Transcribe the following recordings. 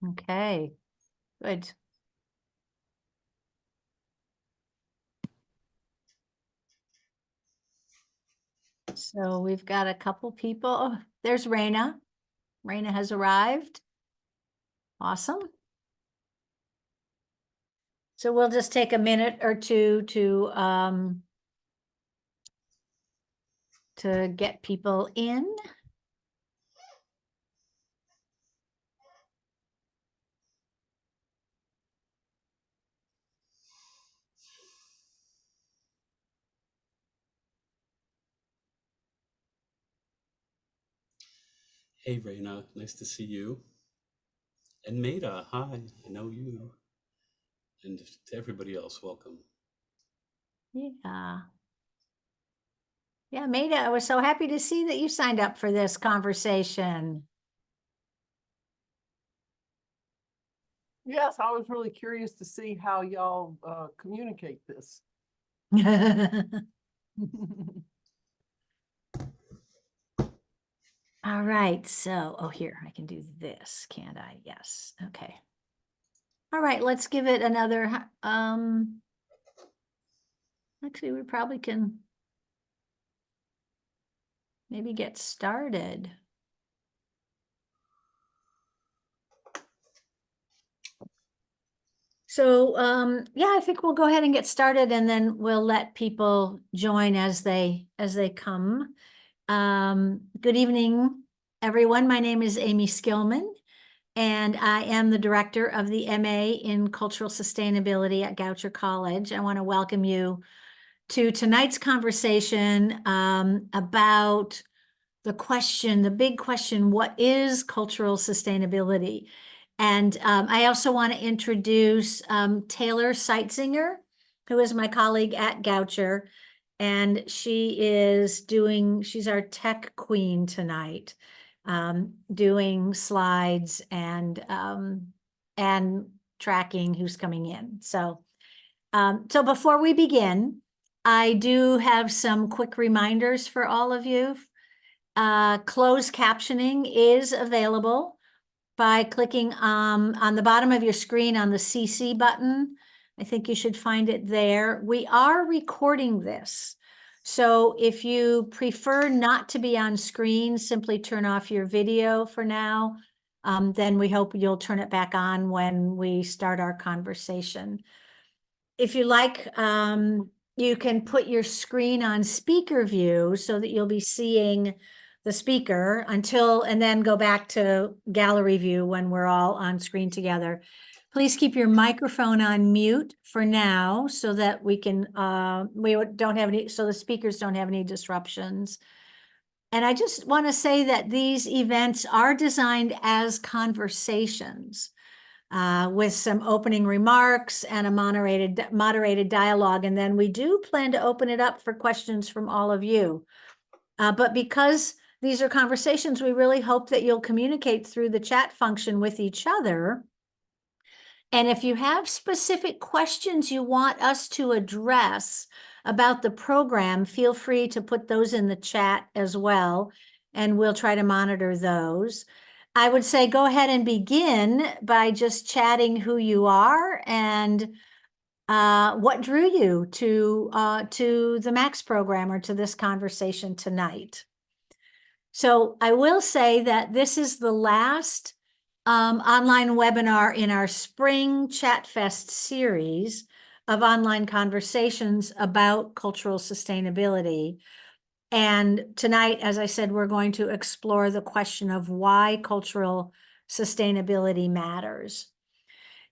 Okay, good. So we've got a couple people. Oh, there's Rayna. Rayna has arrived. Awesome. So we'll just take a minute or two to get people in. Hey, Rayna, nice to see you. And Maida, hi, I know you. And to everybody else, welcome. Yeah. Yeah, Maida, I was so happy to see that you signed up for this conversation. Yes, I was really curious to see how y'all communicate this. All right, so, oh, here, I can do this, can't I? Yes, okay. All right, let's give it another, actually, we probably can maybe get started. So, yeah, I think we'll go ahead and get started, and then we'll let people join as they come. Good evening, everyone. My name is Amy Skillman, and I am the director of the MA in Cultural Sustainability at Goucher College. I want to welcome you to tonight's conversation about the big question, what is cultural sustainability? And I also want to introduce Taylor Seitzinger, who is my colleague at Goucher, and she's our tech queen tonight, doing slides and tracking who's coming in. So before we begin, I do have some quick reminders for all of you. Closed captioning is available by clicking on the bottom of your screen on the CC button. I think you should find it there. We are recording this. So if you prefer not to be on screen, simply turn off your video for now. Then we hope you'll turn it back on when we start our conversation. If you like, you can put your screen on speaker view so that you'll be seeing the speaker and then go back to gallery view when we're all on screen together. Please keep your microphone on mute for now so that we can, so the speakers don't have any disruptions. And I just want to say that these events are designed as conversations. With some opening remarks and a moderated dialogue. And then we do plan to open it up for questions from all of you. But because these are conversations, we really hope that you'll communicate through the chat function with each other. And if you have specific questions you want us to address about the program, feel free to put those in the chat as well, and we'll try to monitor those. I would say go ahead and begin by just chatting who you are and what drew you to the Max program or to this conversation tonight. So I will say that this is the last online webinar in our Spring Chat Fest series of online conversations about cultural sustainability. And tonight, as I said, we're going to explore the question of why cultural sustainability matters.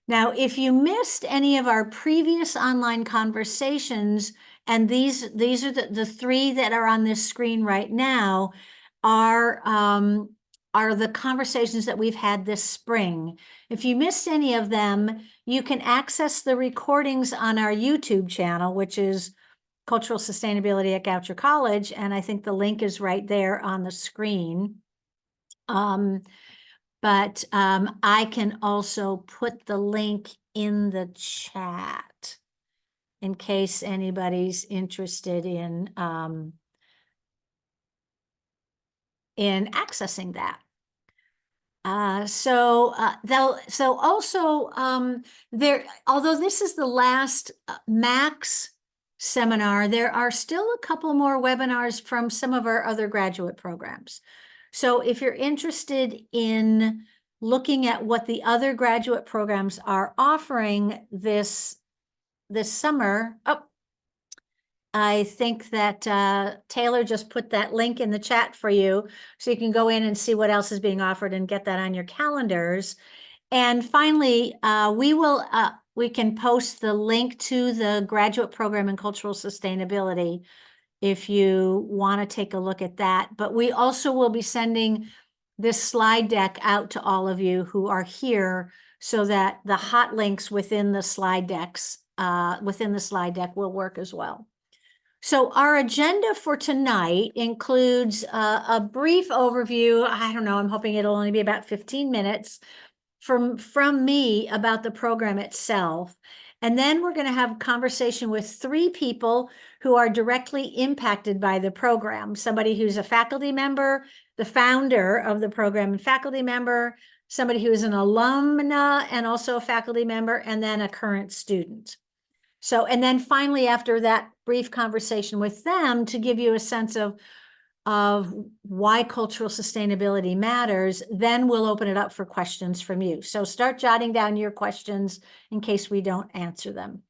Now, if you missed any of our previous online conversations, and these are the three that are on this screen right now, are the conversations that we've had this spring. If you missed any of them, you can access the recordings on our YouTube channel, which is Cultural Sustainability at Goucher College, and I think the link is right there on the screen. But I can also put the link in the chat in case anybody's interested in accessing that. So also there, although this is the last Max seminar, there are still a couple more webinars from some of our other graduate programs. So if you're interested in looking at what the other graduate programs are offering this summer, I think that Taylor just put that link in the chat for you, so you can go in and see what else is being offered and get that on your calendars. And finally, we can post the link to the graduate program in cultural sustainability if you want to take a look at that. But we also will be sending this slide deck out to all of you who are here, so that the hot links within the slide deck will work as well. So our agenda for tonight includes a brief overview. I don't know, I'm hoping it'll only be about 15 minutes from me about the program itself. And then we're going to have a conversation with 3 people who are directly impacted by the program. Somebody who's a faculty member, the founder of the program and faculty member, somebody who is an alumna and also a faculty member, and then a current student. So, and then finally, after that brief conversation with them, to give you a sense of why cultural sustainability matters, then we'll open it up for questions from you. So start jotting down your questions in case we don't answer them.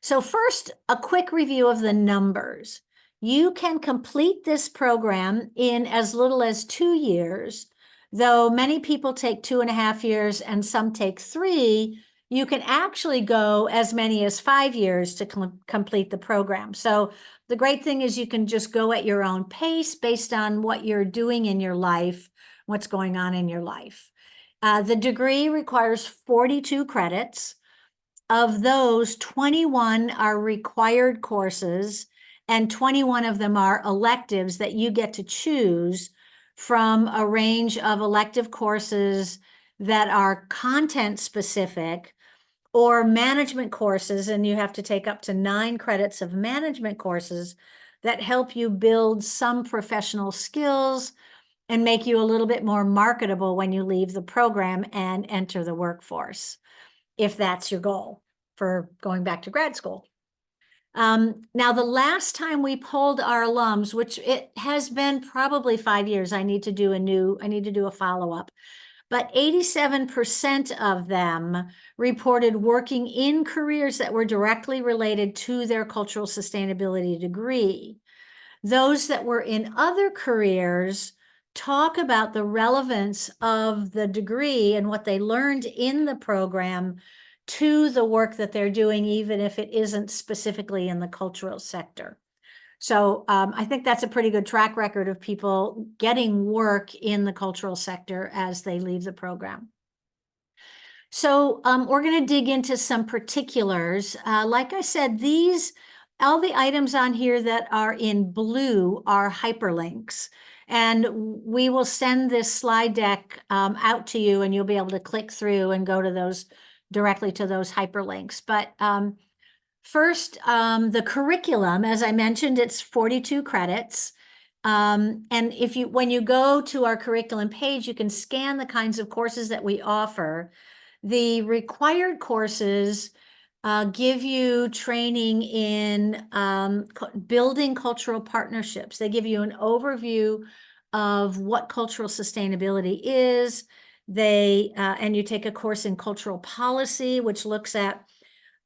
So first, a quick review of the numbers. You can complete this program in as little as 2 years, though many people take 2.5 years and some take 3. You can actually go as many as 5 years to complete the program. So the great thing is you can just go at your own pace based on what you're doing in your life, what's going on in your life. The degree requires 42 credits. Of those, 21 are required courses, and 21 of them are electives that you get to choose from a range of elective courses that are content specific, or management courses, and you have to take up to 9 credits of management courses that help you build some professional skills and make you a little bit more marketable when you leave the program and enter the workforce, if that's your goal for going back to grad school. Now, the last time we polled our alums, which it has been probably 5 years, I need to do a follow-up, but 87% of them reported working in careers that were directly related to their cultural sustainability degree. Those that were in other careers talk about the relevance of the degree and what they learned in the program to the work that they're doing, even if it isn't specifically in the cultural sector. So I think that's a pretty good track record of people getting work in the cultural sector as they leave the program. So we're going to dig into some particulars. Like I said, all the items on here that are in blue are hyperlinks. And we will send this slide deck out to you, and you'll be able to click through and go to those directly to those hyperlinks. But first, the curriculum, as I mentioned, it's 42 credits. And when you go to our curriculum page, you can scan the kinds of courses that we offer. The required courses give you training in building cultural partnerships. They give you an overview of what cultural sustainability is. And you take a course in cultural policy, which looks at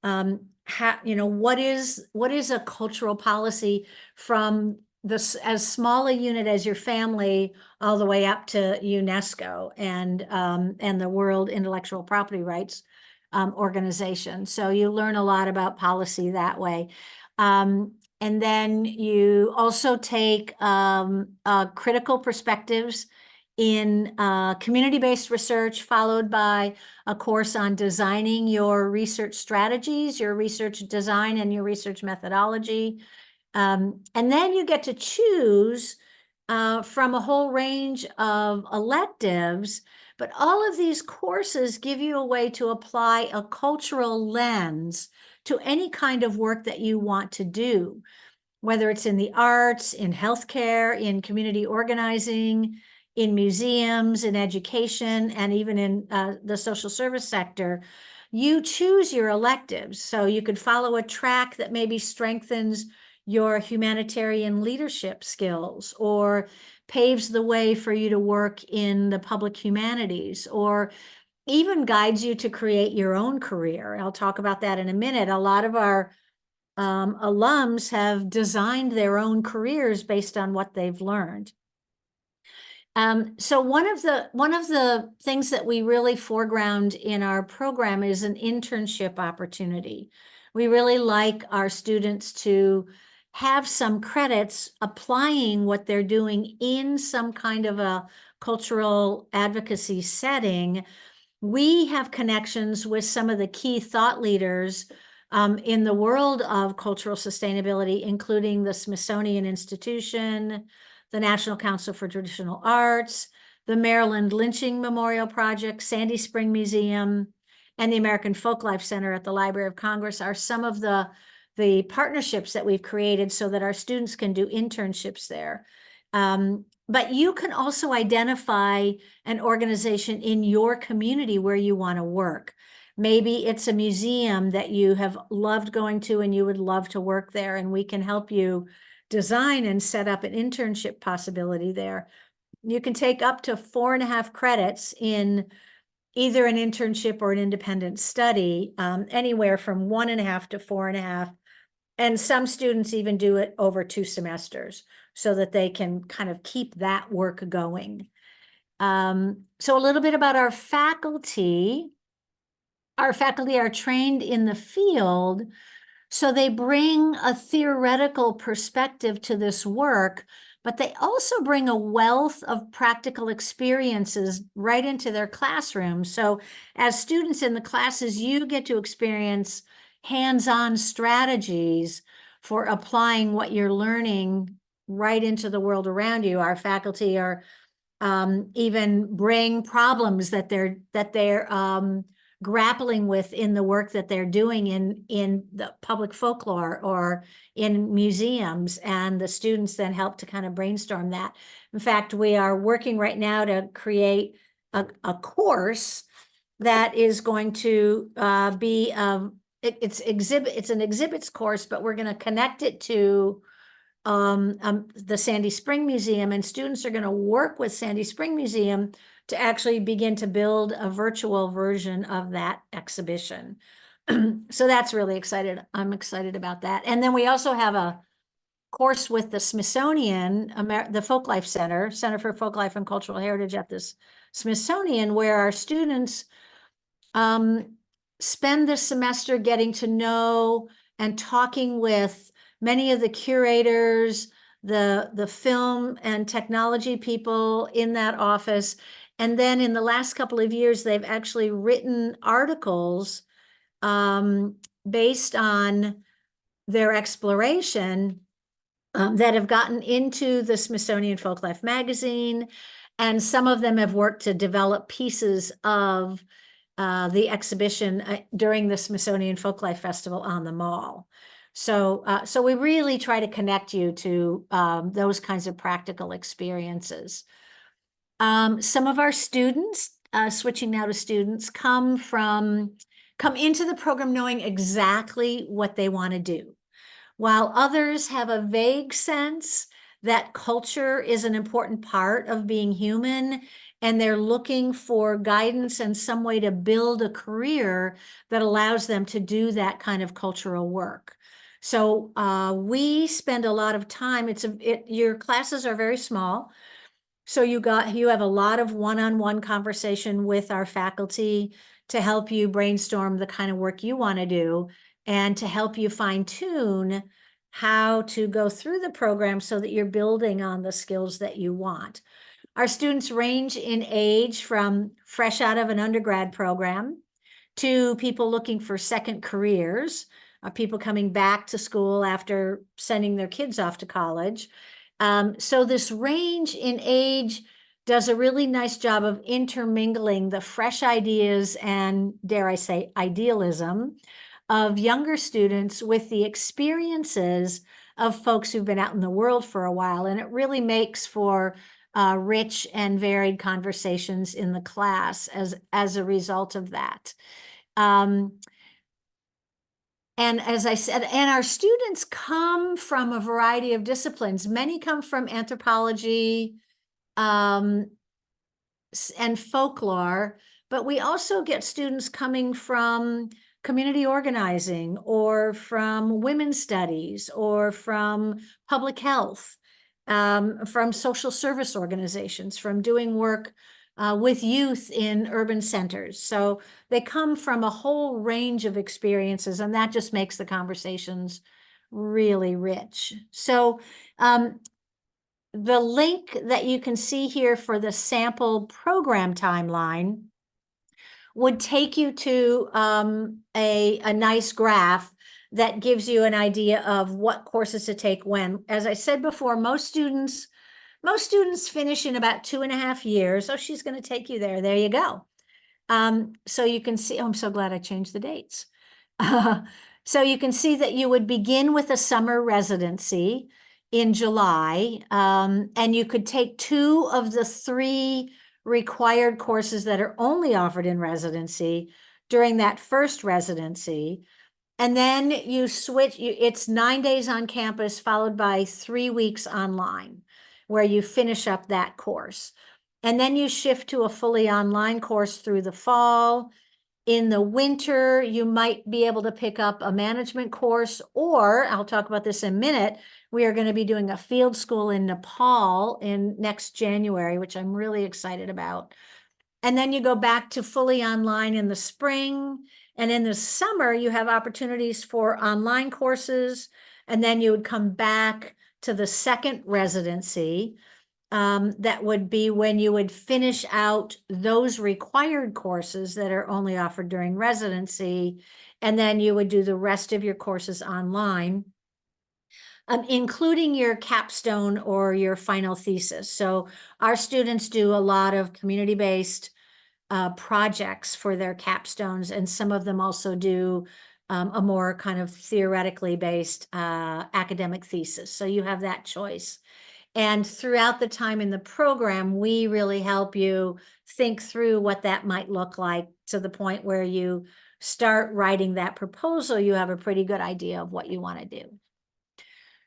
what is a cultural policy from as small a unit as your family all the way up to UNESCO and the World Intellectual Property Rights Organization. So you learn a lot about policy that way. And then you also take critical perspectives in community-based research, followed by a course on designing your research strategies, your research design, and your research methodology. And then you get to choose from a whole range of electives, but all of these courses give you a way to apply a cultural lens to any kind of work that you want to do, whether it's in the arts, in healthcare, in community organizing, in museums, in education, and even in the social service sector, you choose your electives. So you could follow a track that maybe strengthens your humanitarian leadership skills, or paves the way for you to work in the public humanities, or even guides you to create your own career. I'll talk about that in a minute. A lot of our alums have designed their own careers based on what they've learned. So one of the things that we really foreground in our program is an internship opportunity. We really like our students to have some credits applying what they're doing in some kind of a cultural advocacy setting. We have connections with some of the key thought leaders in the world of cultural sustainability, including the Smithsonian Institution, the National Council for Traditional Arts, the Maryland Lynching Memorial Project, Sandy Spring Museum, and the American Folklife Center at the Library of Congress are some of the partnerships that we've created so that our students can do internships there. But you can also identify an organization in your community where you want to work. Maybe it's a museum that you have loved going to and you would love to work there, and we can help you design and set up an internship possibility there. You can take up to 4.5 credits in either an internship or an independent study, anywhere from 1.5 to 4.5. And some students even do it over 2 semesters so that they can kind of keep that work going. So a little bit about our faculty. Our faculty are trained in the field, so they bring a theoretical perspective to this work, but they also bring a wealth of practical experiences right into their classrooms. So as students in the classes, you get to experience hands-on strategies for applying what you're learning right into the world around you. Our faculty are even bring problems that they're grappling with in the work that they're doing in the public folklore or in museums, and the students then help to kind of brainstorm that. In fact, we are working right now to create a course that is going to be it's an exhibits course, but we're going to connect it to the Sandy Spring Museum, and students are going to work with Sandy Spring Museum to actually begin to build a virtual version of that exhibition. So that's really excited. I'm excited about that. And then we also have a course with the Smithsonian, the Folklife Center, Center for Folklife and Cultural Heritage at the Smithsonian, where our students spend this semester getting to know and talking with many of the curators, the film and technology people in that office. And then in the last couple of years, they've actually written articles based on their exploration that have gotten into the Smithsonian Folklife magazine. And some of them have worked to develop pieces of the exhibition during the Smithsonian Folklife Festival on the Mall. So we really try to connect you to those kinds of practical experiences. Some of our students, switching now to students, come into the program knowing exactly what they want to do, while others have a vague sense that culture is an important part of being human, and they're looking for guidance and some way to build a career that allows them to do that kind of cultural work. So we spend a lot of time, your classes are very small, so you have a lot of one-on-one conversation with our faculty to help you brainstorm the kind of work you want to do and to help you fine-tune how to go through the program so that you're building on the skills that you want. Our students range in age from fresh out of an undergrad program to people looking for second careers, people coming back to school after sending their kids off to college. So this range in age does a really nice job of intermingling the fresh ideas and, dare I say, idealism of younger students with the experiences of folks who've been out in the world for a while. And it really makes for rich and varied conversations in the class as a result of that. And as I said, and our students come from a variety of disciplines. Many come from anthropology, and folklore, but we also get students coming from community organizing or from women's studies or from public health, from social service organizations, from doing work with youth in urban centers. So they come from a whole range of experiences, and that just makes the conversations really rich. So the link that you can see here for the sample program timeline would take you to a nice graph that gives you an idea of what courses to take when. As I said before, most students finish in about 2.5 years. Oh, she's going to take you there. There you go. So you can see, oh, I'm so glad I changed the dates. So you can see that you would begin with a summer residency in July, and you could take 2 of the 3 required courses that are only offered in residency during that first residency. And then you switch, it's 9 days on campus followed by 3 weeks online where you finish up that course. And then you shift to a fully online course through the fall. In the winter, you might be able to pick up a management course, or I'll talk about this in a minute. We are going to be doing a field school in Nepal in next January, which I'm really excited about. And then you go back to fully online in the spring. And in the summer, you have opportunities for online courses. And then you would come back to the second residency. That would be when you would finish out those required courses that are only offered during residency. And then you would do the rest of your courses online, including your capstone or your final thesis. So our students do a lot of community-based projects for their capstones, and some of them also do a more kind of theoretically based academic thesis. So you have that choice. And throughout the time in the program, we really help you think through what that might look like, to the point where you start writing that proposal, you have a pretty good idea of what you want to do.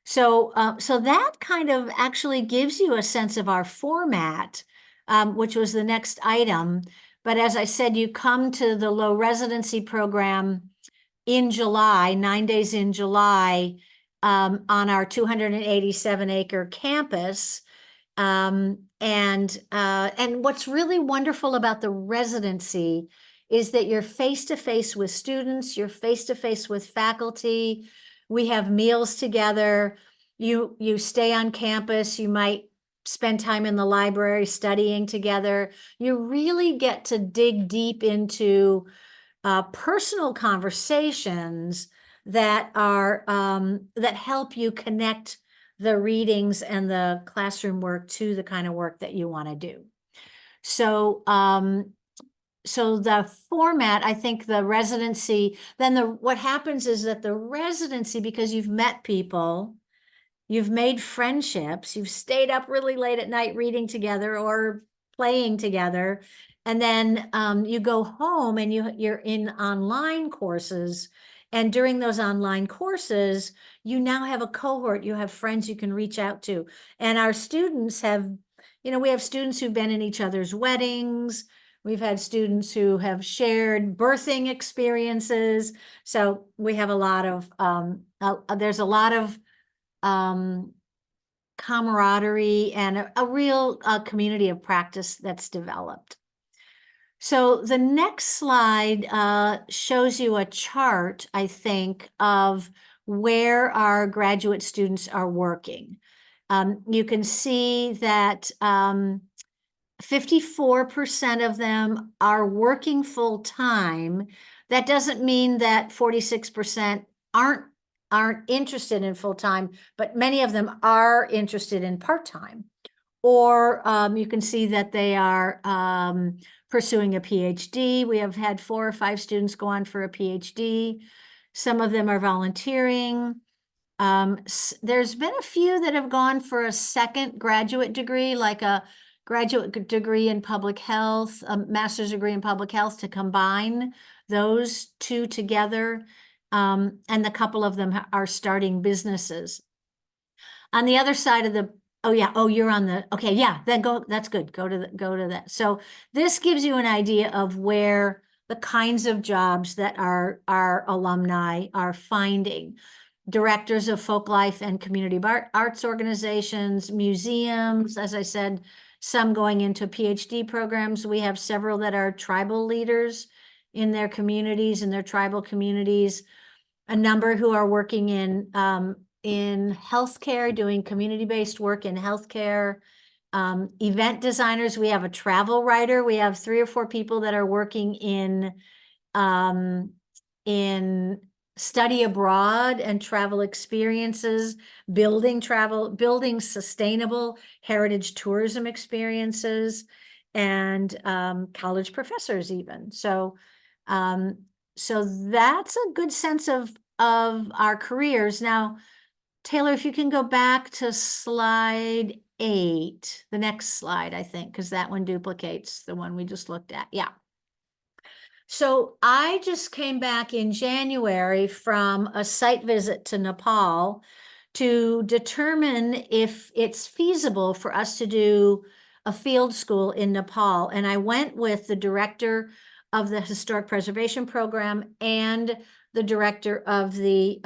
So, so that kind of actually gives you a sense of our format, which was the next item. But as I said, you come to the low residency program in July, 9 days in July, on our 287-acre campus. And what's really wonderful about the residency is that you're face-to-face with students, you're face-to-face with faculty. We have meals together. You stay on campus. You might spend time in the library studying together. You really get to dig deep into personal conversations that are that help you connect the readings and the classroom work to the kind of work that you want to do. So so the format, I think the residency, then what happens is that the residency, because you've met people, you've made friendships, you've stayed up really late at night reading together or playing together, and then you go home and you're in online courses. And during those online courses, you now have a cohort, you have friends you can reach out to. And our students have, we have students who've been in each other's weddings. We've had students who have shared birthing experiences. So we have a lot of, there's a lot of camaraderie and a real community of practice that's developed. So the next slide shows you a chart, I think, of where our graduate students are working. You can see that 54% of them are working full time. That doesn't mean that 46% aren't interested in full time, but many of them are interested in part time. Or you can see that they are pursuing a PhD. We have had 4 or 5 students go on for a PhD. Some of them are volunteering. There's been a few that have gone for a second graduate degree, like a graduate degree in public health, a master's degree in public health, to combine those two together. And a couple of them are starting businesses. On the other side of the, oh yeah, oh, you're on the, okay, yeah, then go, that's good. Go to that. So this gives you an idea of where the kinds of jobs that our alumni are finding. Directors of folk life and community arts organizations, museums, as I said, some going into PhD programs. We have several that are tribal leaders in their communities, in their tribal communities, a number who are working in healthcare, doing community-based work in healthcare, event designers. We have a travel writer. We have 3 or 4 people that are working in study abroad and travel experiences, building sustainable heritage tourism experiences, and college professors even. So that's a good sense of our careers. Now, Taylor, if you can go back to slide 8, the next slide, I think, because that one duplicates the one we just looked at. Yeah. So I just came back in January from a site visit to Nepal to determine if it's feasible for us to do a field school in Nepal. And I went with the director of the Historic Preservation Program and the director of the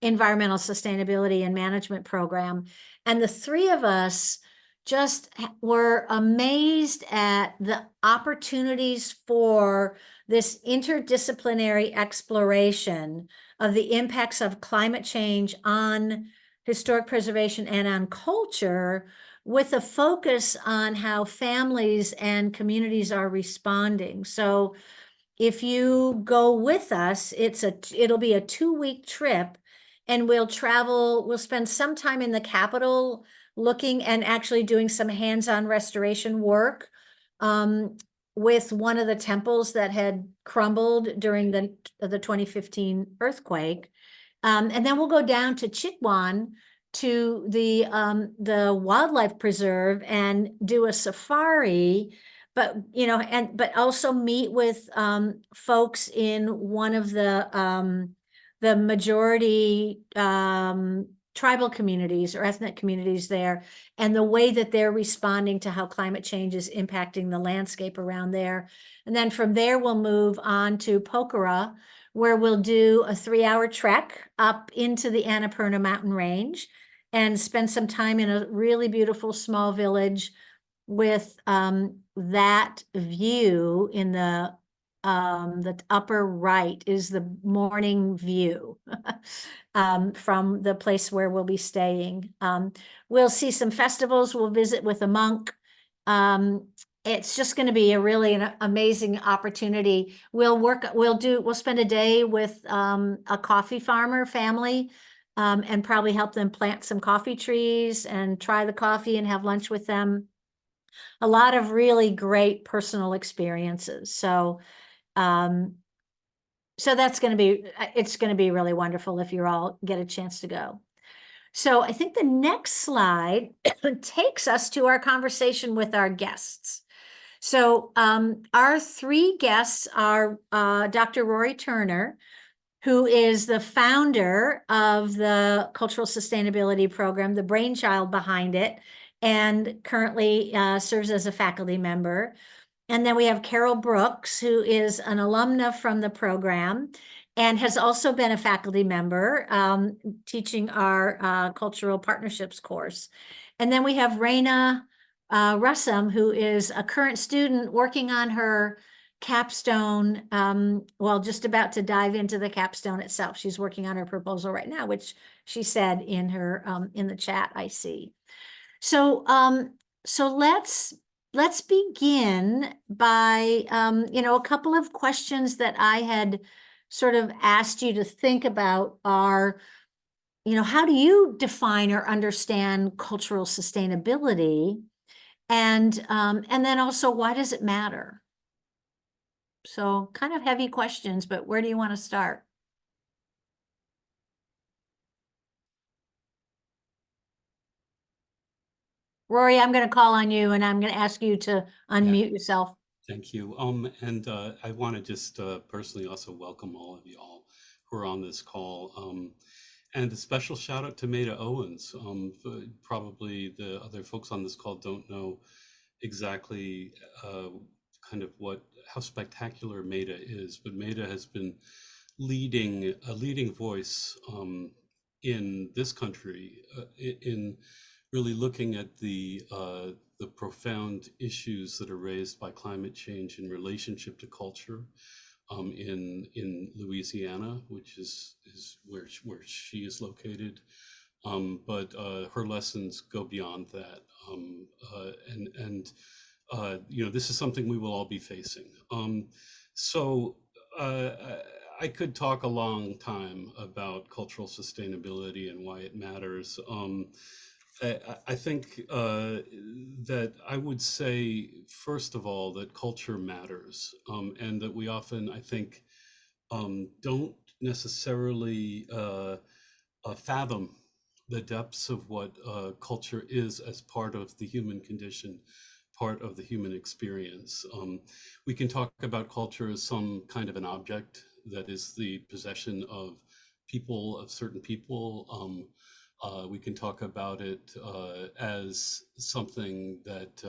Environmental Sustainability and Management Program. And the 3 of us just were amazed at the opportunities for this interdisciplinary exploration of the impacts of climate change on historic preservation and on culture, with a focus on how families and communities are responding. So if you go with us, it'll be a 2-week trip, and we'll spend some time in the capital looking and actually doing some hands-on restoration work with one of the temples that had crumbled during the 2015 earthquake. And then we'll go down to Chitwan to the wildlife preserve and do a safari, but but also meet with folks in one of the majority tribal communities or ethnic communities there, and the way that they're responding to how climate change is impacting the landscape around there. And then from there, we'll move on to Pokhara, where we'll do a 3-hour trek up into the Annapurna mountain range and spend some time in a really beautiful small village with that view in the upper right is the morning view from the place where we'll be staying. We'll see some festivals. We'll visit with a monk. It's just going to be an amazing opportunity. We'll spend a day with a coffee farmer family and probably help them plant some coffee trees and try the coffee and have lunch with them. A lot of really great personal experiences. So that's going to be really wonderful if you all get a chance to go. So I think the next slide takes us to our conversation with our guests. So our 3 guests are Dr. Rory Turner, who is the founder of the Cultural Sustainability Program, the brainchild behind it, and currently serves as a faculty member. And then we have Carol Brooks, who is an alumna from the program and has also been a faculty member teaching our cultural partnerships course. And then we have Rayna Russom, who is a current student working on her capstone, just about to dive into the capstone itself. She's working on her proposal right now, which she said in her in the chat I see. So let's begin by a couple of questions that I had sort of asked you to think about are, how do you define or understand cultural sustainability? And then also, why does it matter? So kind of heavy questions, but where do you want to start? Rory, I'm going to call on you and I'm going to ask you to unmute yourself. Thank you. And I want to just personally also welcome all of you all who are on this call. And a special shout out to Maida Owens. Probably the other folks on this call don't know exactly kind of how spectacular Maida is, but Maida has been a leading voice in this country in really looking at the profound issues that are raised by climate change in relationship to culture in Louisiana, which is where she is located. But her lessons go beyond that, this is something we will all be facing. So I could talk a long time about cultural sustainability and why it matters. I think that I would say, first of all, that culture matters, and that we often, I think, don't necessarily fathom the depths of what culture is as part of the human condition, part of the human experience. We can talk about culture as some kind of an object that is the possession of people, of certain people. We can talk about it as something that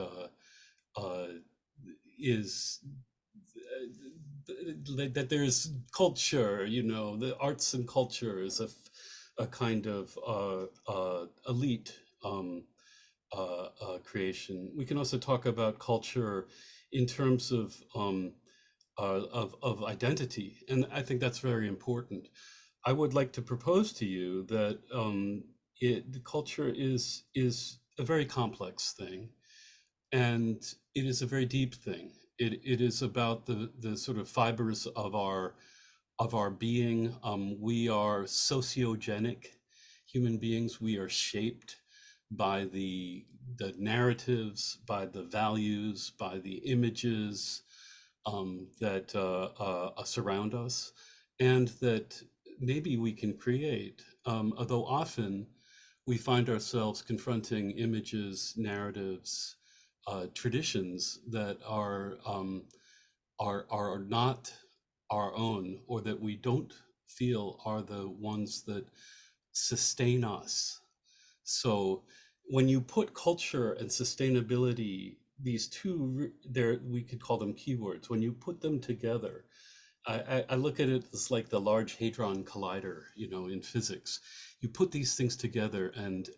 is that there's culture, the arts and culture is a kind of elite creation. We can also talk about culture in terms of identity, and I think that's very important. I would like to propose to you that culture is a very complex thing, and it is a very deep thing. It is about the sort of fibers of our being. We are sociogenic human beings. We are shaped by the narratives, by the values, by the images that surround us, and that maybe we can create. Although often we find ourselves confronting images, narratives, traditions that are not our own, or that we don't feel are the ones that sustain us. So when you put culture and sustainability, these two, there we could call them keywords. When you put them together, I look at it as like the Large Hadron Collider, in physics. You put these things together, and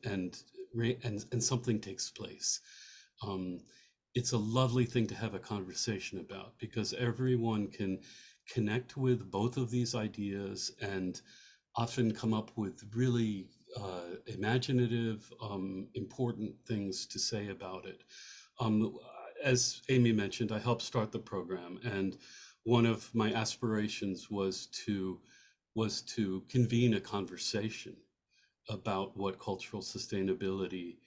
something takes place. It's a lovely thing to have a conversation about, because everyone can connect with both of these ideas and often come up with really imaginative, important things to say about it. As Amy mentioned, I helped start the program, and one of my aspirations was to convene a conversation about what cultural sustainability,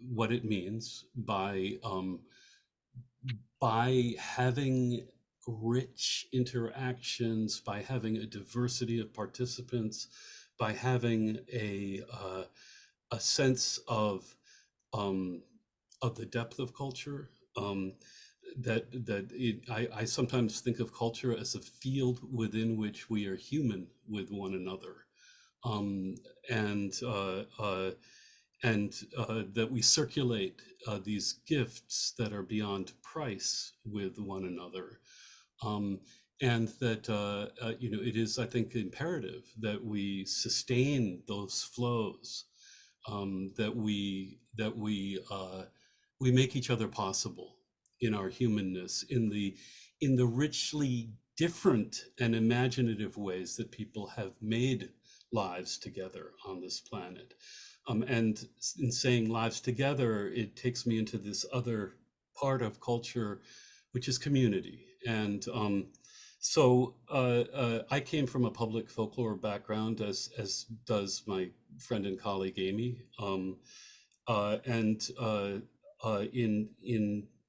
what it means by having rich interactions, by having a diversity of participants, by having a sense of the depth of culture. I sometimes think of culture as a field within which we are human with one another, and that we circulate these gifts that are beyond price with one another, and that it is, I think, imperative that we sustain those flows, that we make each other possible in our humanness, in the richly different and imaginative ways that people have made lives together on this planet. And in saying lives together, it takes me into this other part of culture, which is community. And so I came from a public folklore background, as does my friend and colleague Amy. And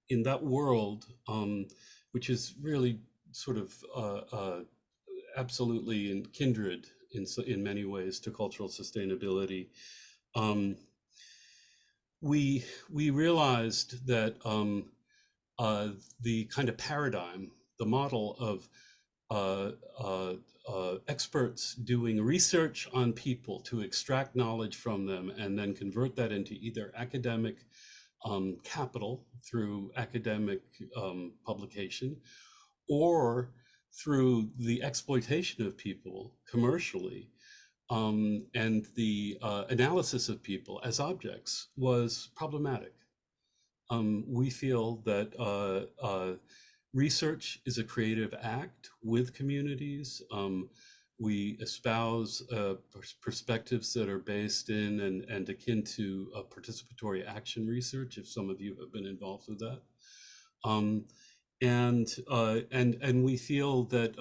in that world, which is really sort of absolutely in kindred in many ways to cultural sustainability, we realized that the kind of paradigm, the model of uh, uh, experts doing research on people to extract knowledge from them and then convert that into either academic capital through academic publication, or through the exploitation of people commercially, and the analysis of people as objects was problematic. We feel that research is a creative act with communities. We espouse perspectives that are based in and akin to participatory action research, if some of you have been involved with that. Um, and we feel that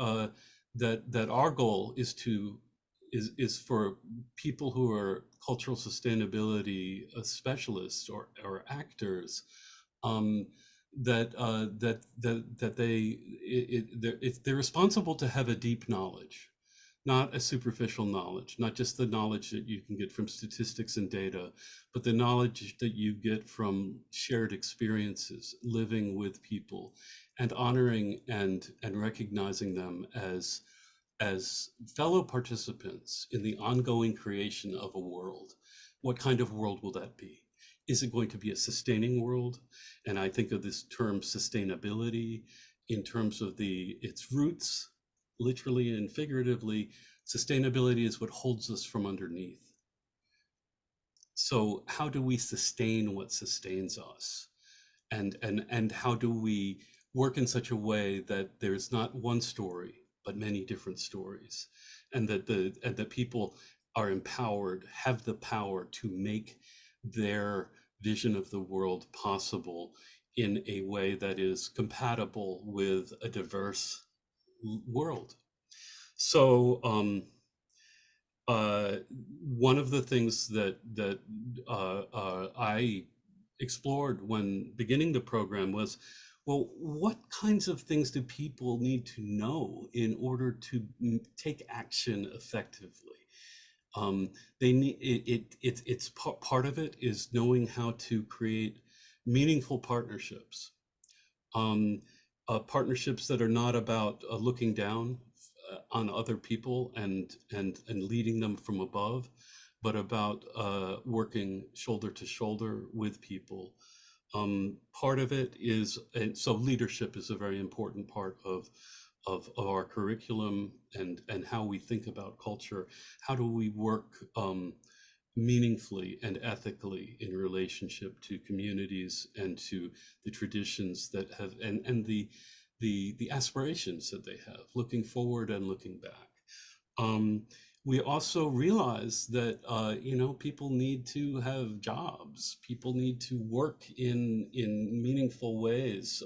that our goal is for people who are cultural sustainability specialists or actors, um, that they're responsible to have a deep knowledge, not a superficial knowledge, not just the knowledge that you can get from statistics and data, but the knowledge that you get from shared experiences, living with people, and honoring and recognizing them as fellow participants in the ongoing creation of a world. What kind of world will that be? Is it going to be a sustaining world? And I think of this term sustainability in terms of its roots, literally and figuratively. Sustainability is what holds us from underneath. So how do we sustain what sustains us? And how do we work in such a way that there's not one story, but many different stories, and that people are empowered, have the power to make their vision of the world possible in a way that is compatible with a diverse world. So one of the things that I explored when beginning the program was, well, what kinds of things do people need to know in order to take action effectively? They need it's part of it is knowing how to create meaningful partnerships, um, partnerships that are not about looking down on other people and leading them from above, but about working shoulder to shoulder with people. Part of it is, and so leadership is a very important part of our curriculum and how we think about culture. How do we work meaningfully and ethically in relationship to communities and to the traditions that have and the aspirations that they have, looking forward and looking back. Um, we also realize that people need to have jobs. People need to work in meaningful ways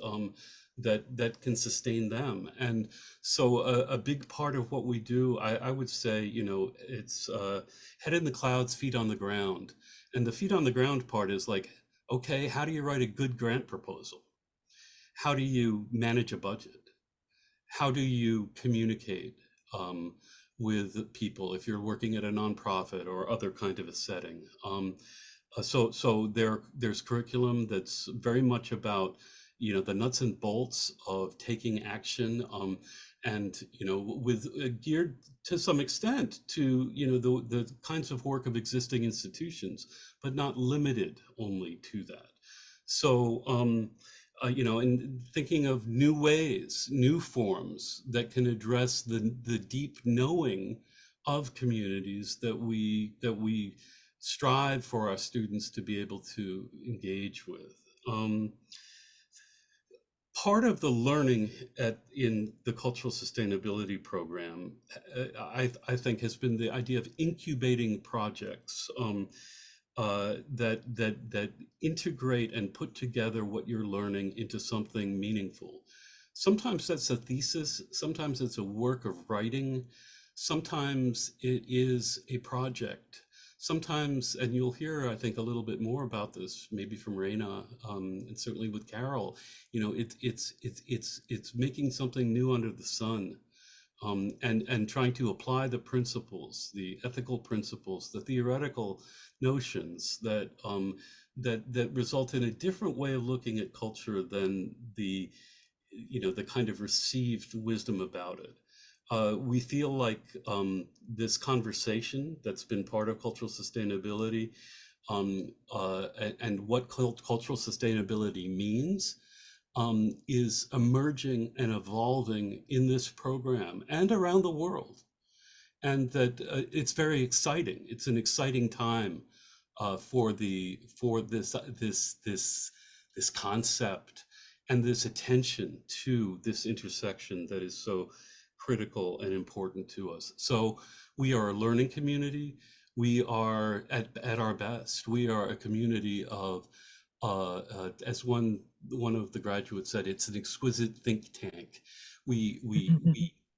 that can sustain them. And so a big part of what we do, I would say, it's head in the clouds, feet on the ground. And the feet on the ground part is like, okay, how do you write a good grant proposal? How do you manage a budget? How do you communicate with people if you're working at a nonprofit or other kind of a setting? So there's curriculum that's very much about the nuts and bolts of taking action, and with geared to some extent to the kinds of work of existing institutions, but not limited only to that. So and thinking of new ways, new forms that can address the deep knowing of communities that we strive for our students to be able to engage with. Part of the learning in the cultural sustainability program, I think, has been the idea of incubating projects that integrate and put together what you're learning into something meaningful. Sometimes that's a thesis, sometimes it's a work of writing, sometimes it is a project. Sometimes, and you'll hear, I think, a little bit more about this, maybe from Rayna, and certainly with Carol. It's making something new under the sun, and trying to apply the principles, the ethical principles, the theoretical notions that result in a different way of looking at culture than the kind of received wisdom about it. We feel like this conversation that's been part of cultural sustainability, and what cultural sustainability means, is emerging and evolving in this program and around the world, and that it's very exciting. It's an exciting time for this concept and this attention to this intersection that is so critical and important to us. So we are a learning community. We are at our best. We are a community of, as one of the graduates said, it's an exquisite think tank. We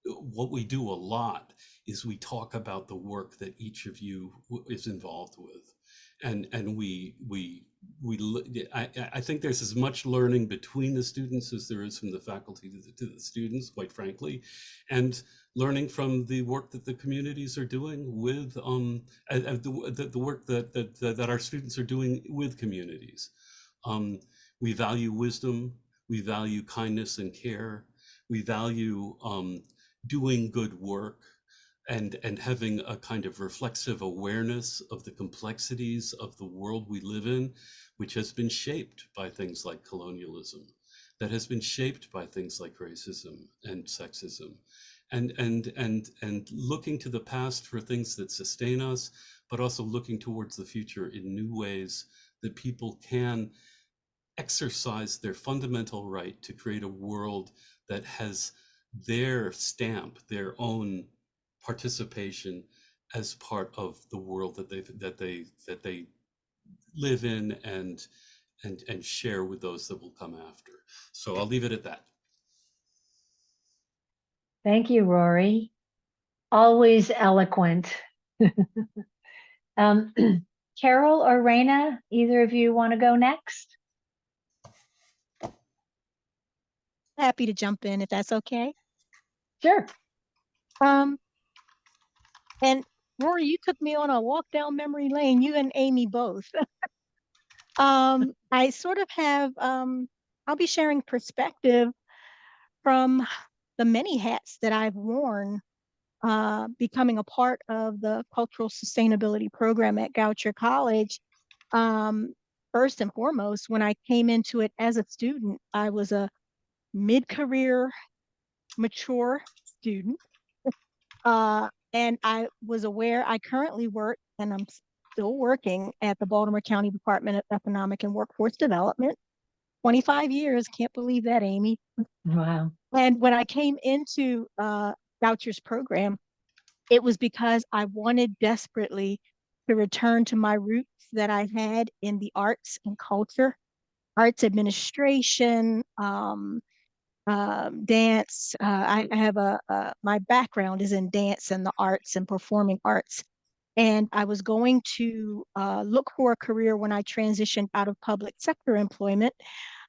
what we do a lot is we talk about the work that each of you is involved with, and I think there's as much learning between the students as there is from the faculty to the students, quite frankly, and learning from the work that the communities are doing with the work that our students are doing with communities. We value wisdom, we value kindness and care, we value doing good work, and having a kind of reflexive awareness of the complexities of the world we live in, which has been shaped by things like colonialism, that has been shaped by things like racism and sexism, and looking to the past for things that sustain us, but also looking towards the future in new ways that people can exercise their fundamental right to create a world that has their stamp, their own participation as part of the world that they live in and share with those that will come after. So I'll leave it at that. Thank you, Rory. Always eloquent. Um, Carol or Rayna, either of you want to go next? Happy to jump in if that's okay. Sure. Um, and Rory, you took me on a walk down memory lane, you and Amy both. I sort of have, I'll be sharing perspective from the many hats that I've worn, becoming a part of the cultural sustainability program at Goucher College. First and foremost, when I came into it as a student, I was a mid-career, mature student. And I was aware I currently work, and I'm still working at the Baltimore County Department of Economic and Workforce Development. 25 years, can't believe that, Amy. Wow. And when I came into Goucher's program, it was because I wanted desperately to return to my roots that I had in the arts and culture, arts administration, dance. I have my background is in dance and the arts and performing arts. And I was going to look for a career when I transitioned out of public sector employment,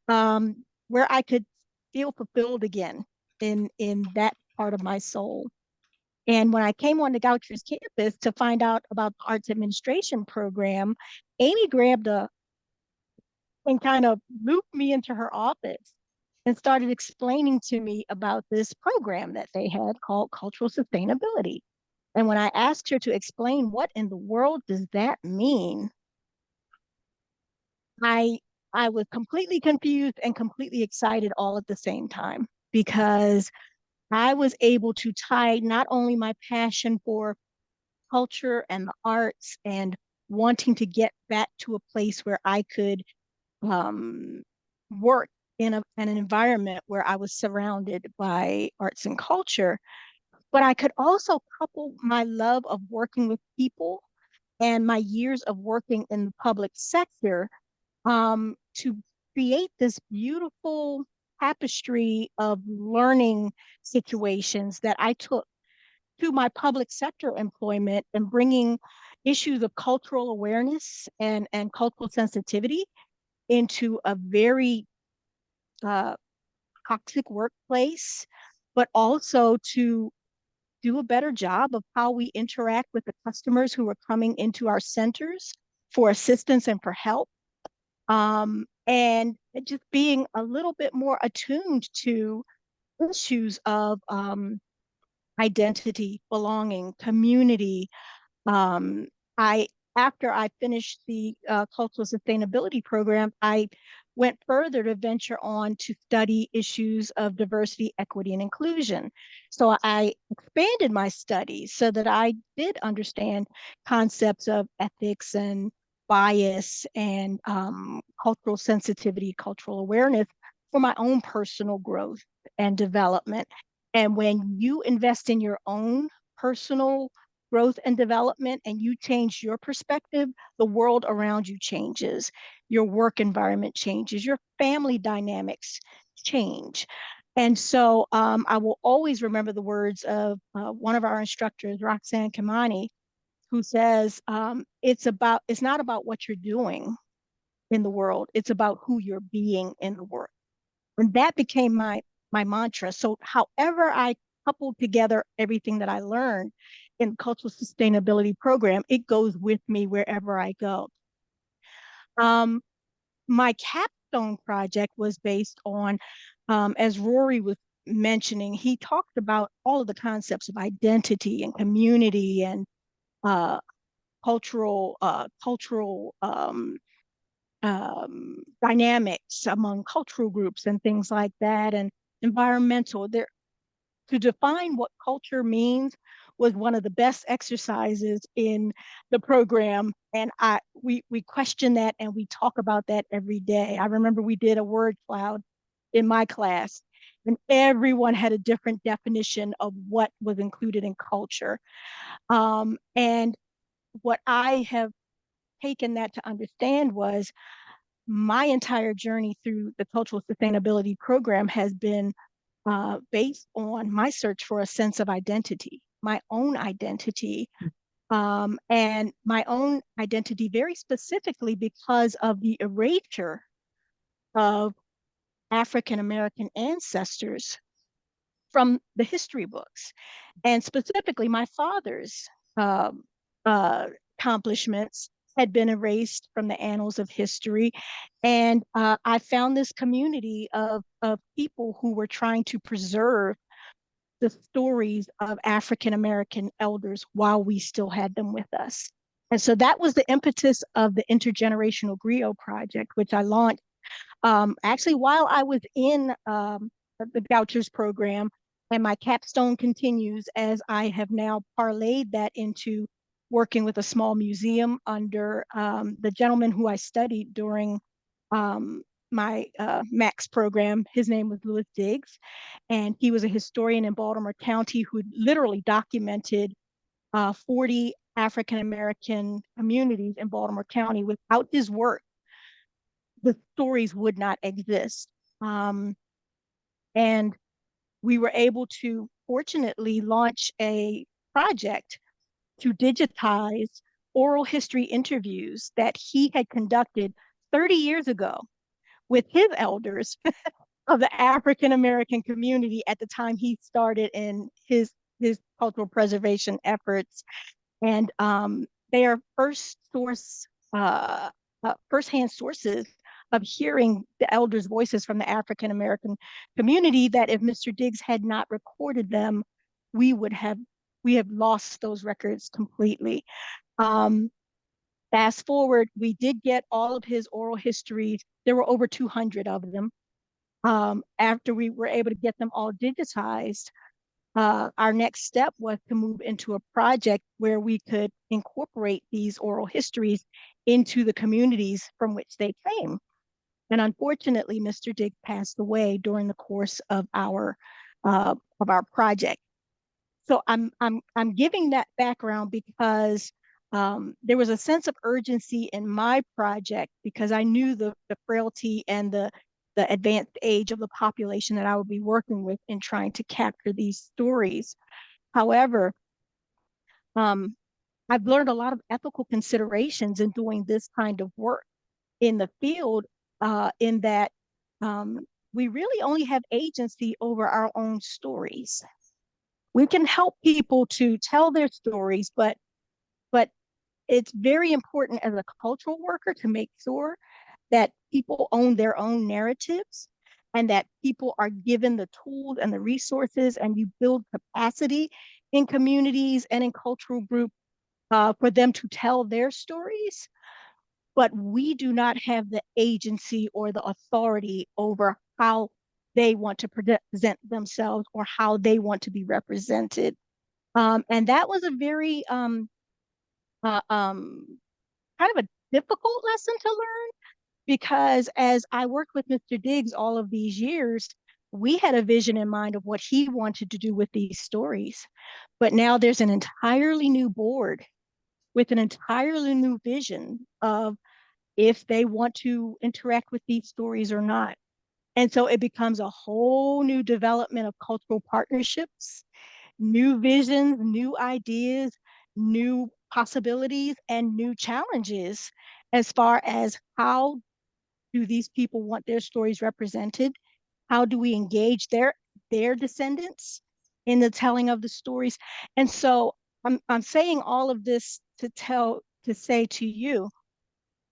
where I could feel fulfilled again in that part of my soul. And when I came on the Goucher's campus to find out about the arts administration program, Amy grabbed and kind of looped me into her office and started explaining to me about this program that they had called cultural sustainability. And when I asked her to explain what in the world does that mean, I I was completely confused and completely excited all at the same time, because I was able to tie not only my passion for culture and the arts and wanting to get back to a place where I could um, work in an environment where I was surrounded by arts and culture, but I could also couple my love of working with people and my years of working in the public sector, to create this beautiful tapestry of learning situations that I took to my public sector employment and bringing issues of cultural awareness and cultural sensitivity into a very uh, toxic workplace, but also to do a better job of how we interact with the customers who are coming into our centers for assistance and for help. And just being a little bit more attuned to issues of identity, belonging, community. um, I After I finished the cultural sustainability program, I went further to venture on to study issues of diversity, equity, and inclusion. So I expanded my studies so that I did understand concepts of ethics and bias and cultural sensitivity, cultural awareness for my own personal growth and development. And when you invest in your own personal growth and development and you change your perspective, the world around you changes, your work environment changes, your family dynamics change. And so I will always remember the words of one of our instructors, Roxanne Kamani, who says, it's not about what you're doing in the world, it's about who you're being in the world. And that became my mantra. So however I coupled together everything that I learned in cultural sustainability program, it goes with me wherever I go. Um, my capstone project was based on, as Rory was mentioning, he talked about all of the concepts of identity and community and uh, cultural dynamics among cultural groups and things like that, and environmental. There, to define what culture means was one of the best exercises in the program, and we question that and we talk about that every day. I remember we did a word cloud in my class, and everyone had a different definition of what was included in culture. And what I have taken that to understand was my entire journey through the cultural sustainability program has been based on my search for a sense of identity, my own identity, and my own identity very specifically because of the erasure of African American ancestors from the history books, and specifically my father's um, uh, accomplishments had been erased from the annals of history. And I found this community of people who were trying to preserve the stories of African American elders while we still had them with us. And so that was the impetus of the Intergenerational Griot Project, which I launched actually while I was in the Vouchers program. And my capstone continues as I have now parlayed that into working with a small museum under the gentleman who I studied during um, my Max program. His name was Louis Diggs, and he was a historian in Baltimore County who literally documented 40 African American communities in Baltimore County. Without his work, the stories would not exist. Um, and we were able to fortunately launch a project to digitize oral history interviews that he had conducted 30 years ago with his elders of the African American community at the time he started in his cultural preservation efforts. And they are firsthand sources of hearing the elders' voices from the African American community. That if Mr. Diggs had not recorded them, we would have we have lost those records completely. Um, Fast forward, we did get all of his oral histories. There were over 200 of them. After we were able to get them all digitized, our next step was to move into a project where we could incorporate these oral histories into the communities from which they came. And unfortunately, Mr. Diggs passed away during the course of our project. So I'm giving that background because there was a sense of urgency in my project because I knew the frailty and the advanced age of the population that I would be working with in trying to capture these stories. However, um, I've learned a lot of ethical considerations in doing this kind of work in the field, in that um, we really only have agency over our own stories. We can help people to tell their stories, but it's very important as a cultural worker to make sure that people own their own narratives and that people are given the tools and the resources, and you build capacity in communities and in cultural groups for them to tell their stories. But we do not have the agency or the authority over how they want to present themselves or how they want to be represented. And that was a very uh, um, kind of a difficult lesson to learn, because as I worked with Mr. Diggs all of these years, we had a vision in mind of what he wanted to do with these stories. But now there's an entirely new board with an entirely new vision of if they want to interact with these stories or not. And so it becomes a whole new development of cultural partnerships, new visions, new ideas, new possibilities, and new challenges as far as how do these people want their stories represented? How do we engage their descendants in the telling of the stories? And so I'm saying all of this to say to you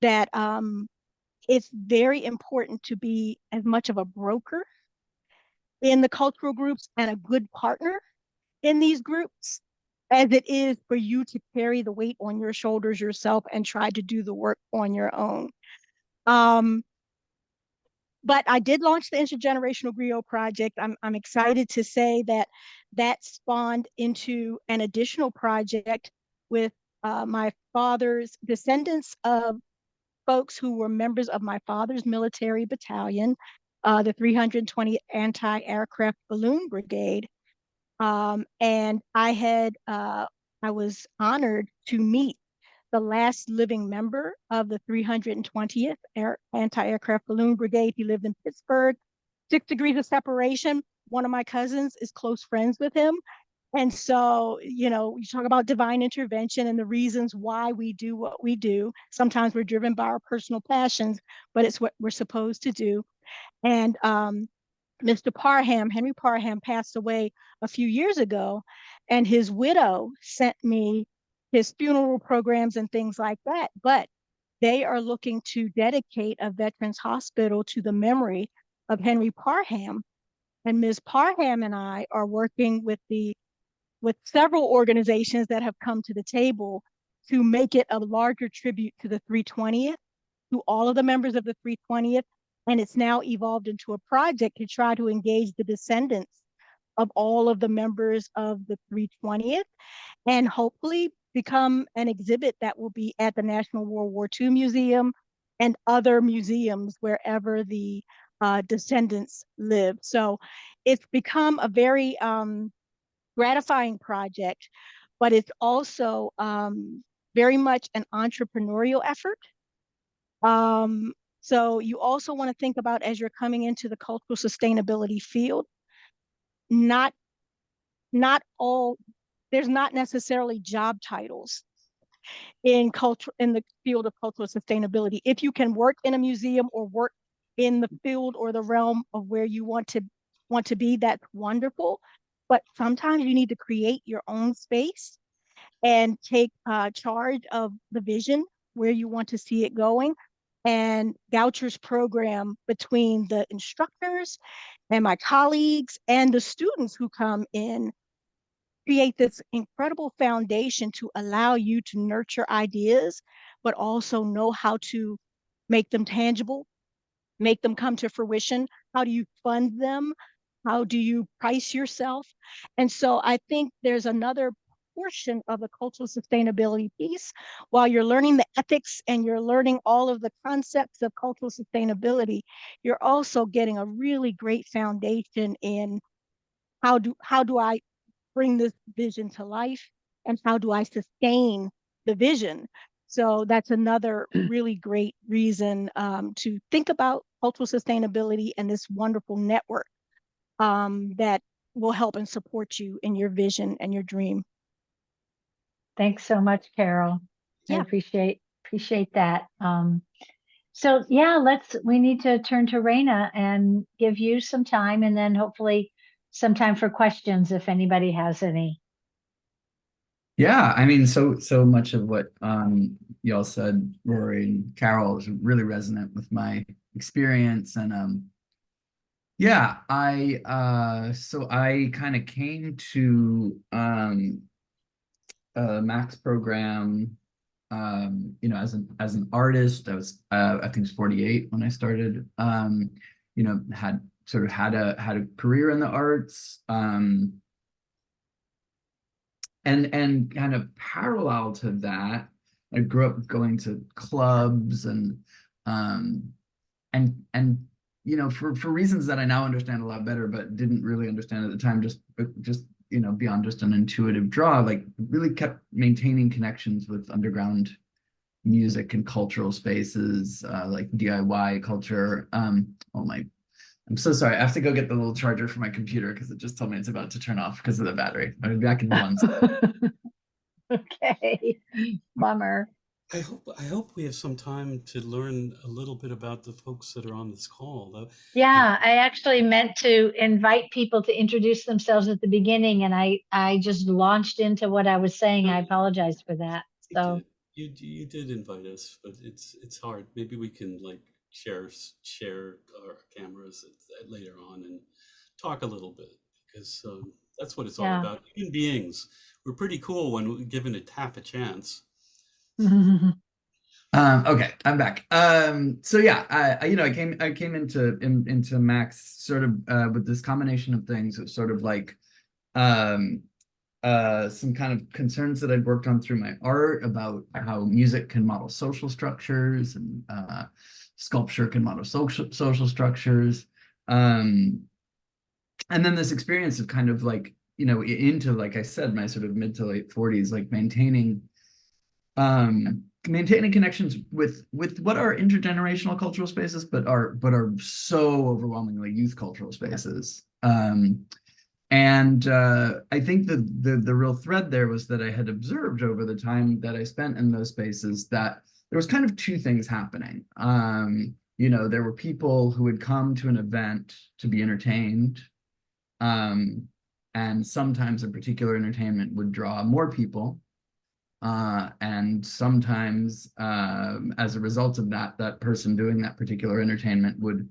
that it's very important to be as much of a broker in the cultural groups and a good partner in these groups as it is for you to carry the weight on your shoulders yourself and try to do the work on your own. Um, but I did launch the Intergenerational Griot Project. I'm excited to say that that spawned into an additional project with my father's descendants of folks who were members of my father's military battalion, the 320th Anti-Aircraft Balloon Brigade. And I was honored to meet the last living member of the 320th Anti-Aircraft Balloon Brigade. He lived in Pittsburgh, 6 degrees of separation. One of my cousins is close friends with him. And so, you talk about divine intervention and the reasons why we do what we do. Sometimes we're driven by our personal passions, but it's what we're supposed to do. And Mr. Parham, Henry Parham, passed away a few years ago, and his widow sent me his funeral programs and things like that. But they are looking to dedicate a veterans hospital to the memory of Henry Parham. And Ms. Parham and I are working with several organizations that have come to the table to make it a larger tribute to the 320th, to all of the members of the 320th. And it's now evolved into a project to try to engage the descendants of all of the members of the 320th and hopefully become an exhibit that will be at the National World War II Museum and other museums wherever the descendants live. So it's become a very gratifying project, but it's also very much an entrepreneurial effort. So you also want to think about, as you're coming into the cultural sustainability field, not not all there's not necessarily job titles in the field of cultural sustainability. If you can work in a museum or work in the field or the realm of where you want to be, that's wonderful. But sometimes you need to create your own space and take charge of the vision where you want to see it going. And Goucher's program, between the instructors and my colleagues and the students who come in, create this incredible foundation to allow you to nurture ideas, but also know how to make them tangible, make them come to fruition. How do you fund them? How do you price yourself? And so I think there's another portion of the cultural sustainability piece. While you're learning the ethics and you're learning all of the concepts of cultural sustainability, you're also getting a really great foundation in how do I bring this vision to life, and how do I sustain the vision? So that's another really great reason to think about cultural sustainability and this wonderful network that will help and support you in your vision and your dream. Thanks so much, Carol. I Yeah. appreciate that. So yeah, we need to turn to Rayna and give you some time, and then hopefully some time for questions if anybody has any. Yeah, I mean, so much of what y'all said, Rory and Carol, is really resonant with my experience. And yeah, I kind of came to Max program as an artist. I was I think it was 48 when I started. Had sort of had a career in the arts. And kind of parallel to that, I grew up going to clubs um and for reasons that I now understand a lot better, but didn't really understand at the time, just beyond just an intuitive draw, like really kept maintaining connections with underground music and cultural spaces, like DIY culture. I'm so sorry. I have to go get the little charger for my computer because it just told me it's about to turn off because of the battery. I'll be back in 1 second. Okay, bummer. I hope we have some time to learn a little bit about the folks that are on this call. Yeah, I actually meant to invite people to introduce themselves at the beginning, and I just launched into what I was saying. I apologize for that. You So did. You did invite us, but it's hard. Maybe we can like share our cameras later on and talk a little bit, because that's what it's all yeah. about. Human beings, we're pretty cool when we're given it half a chance. Okay, I'm back. So yeah, I came into Max sort of with this combination of things. It was sort of like um, some kind of concerns that I'd worked on through my art about how music can model social structures and sculpture can model social structures. And then this experience of kind of like, into, like I said, my sort of mid to late 40s, like maintaining connections with what are intergenerational cultural spaces, but are so overwhelmingly youth cultural spaces. And I think the real thread there was that I had observed over the time that I spent in those spaces that there was kind of two things happening. There were people who would come to an event to be entertained, and sometimes a particular entertainment would draw more people. And sometimes, as a result of that person doing that particular entertainment would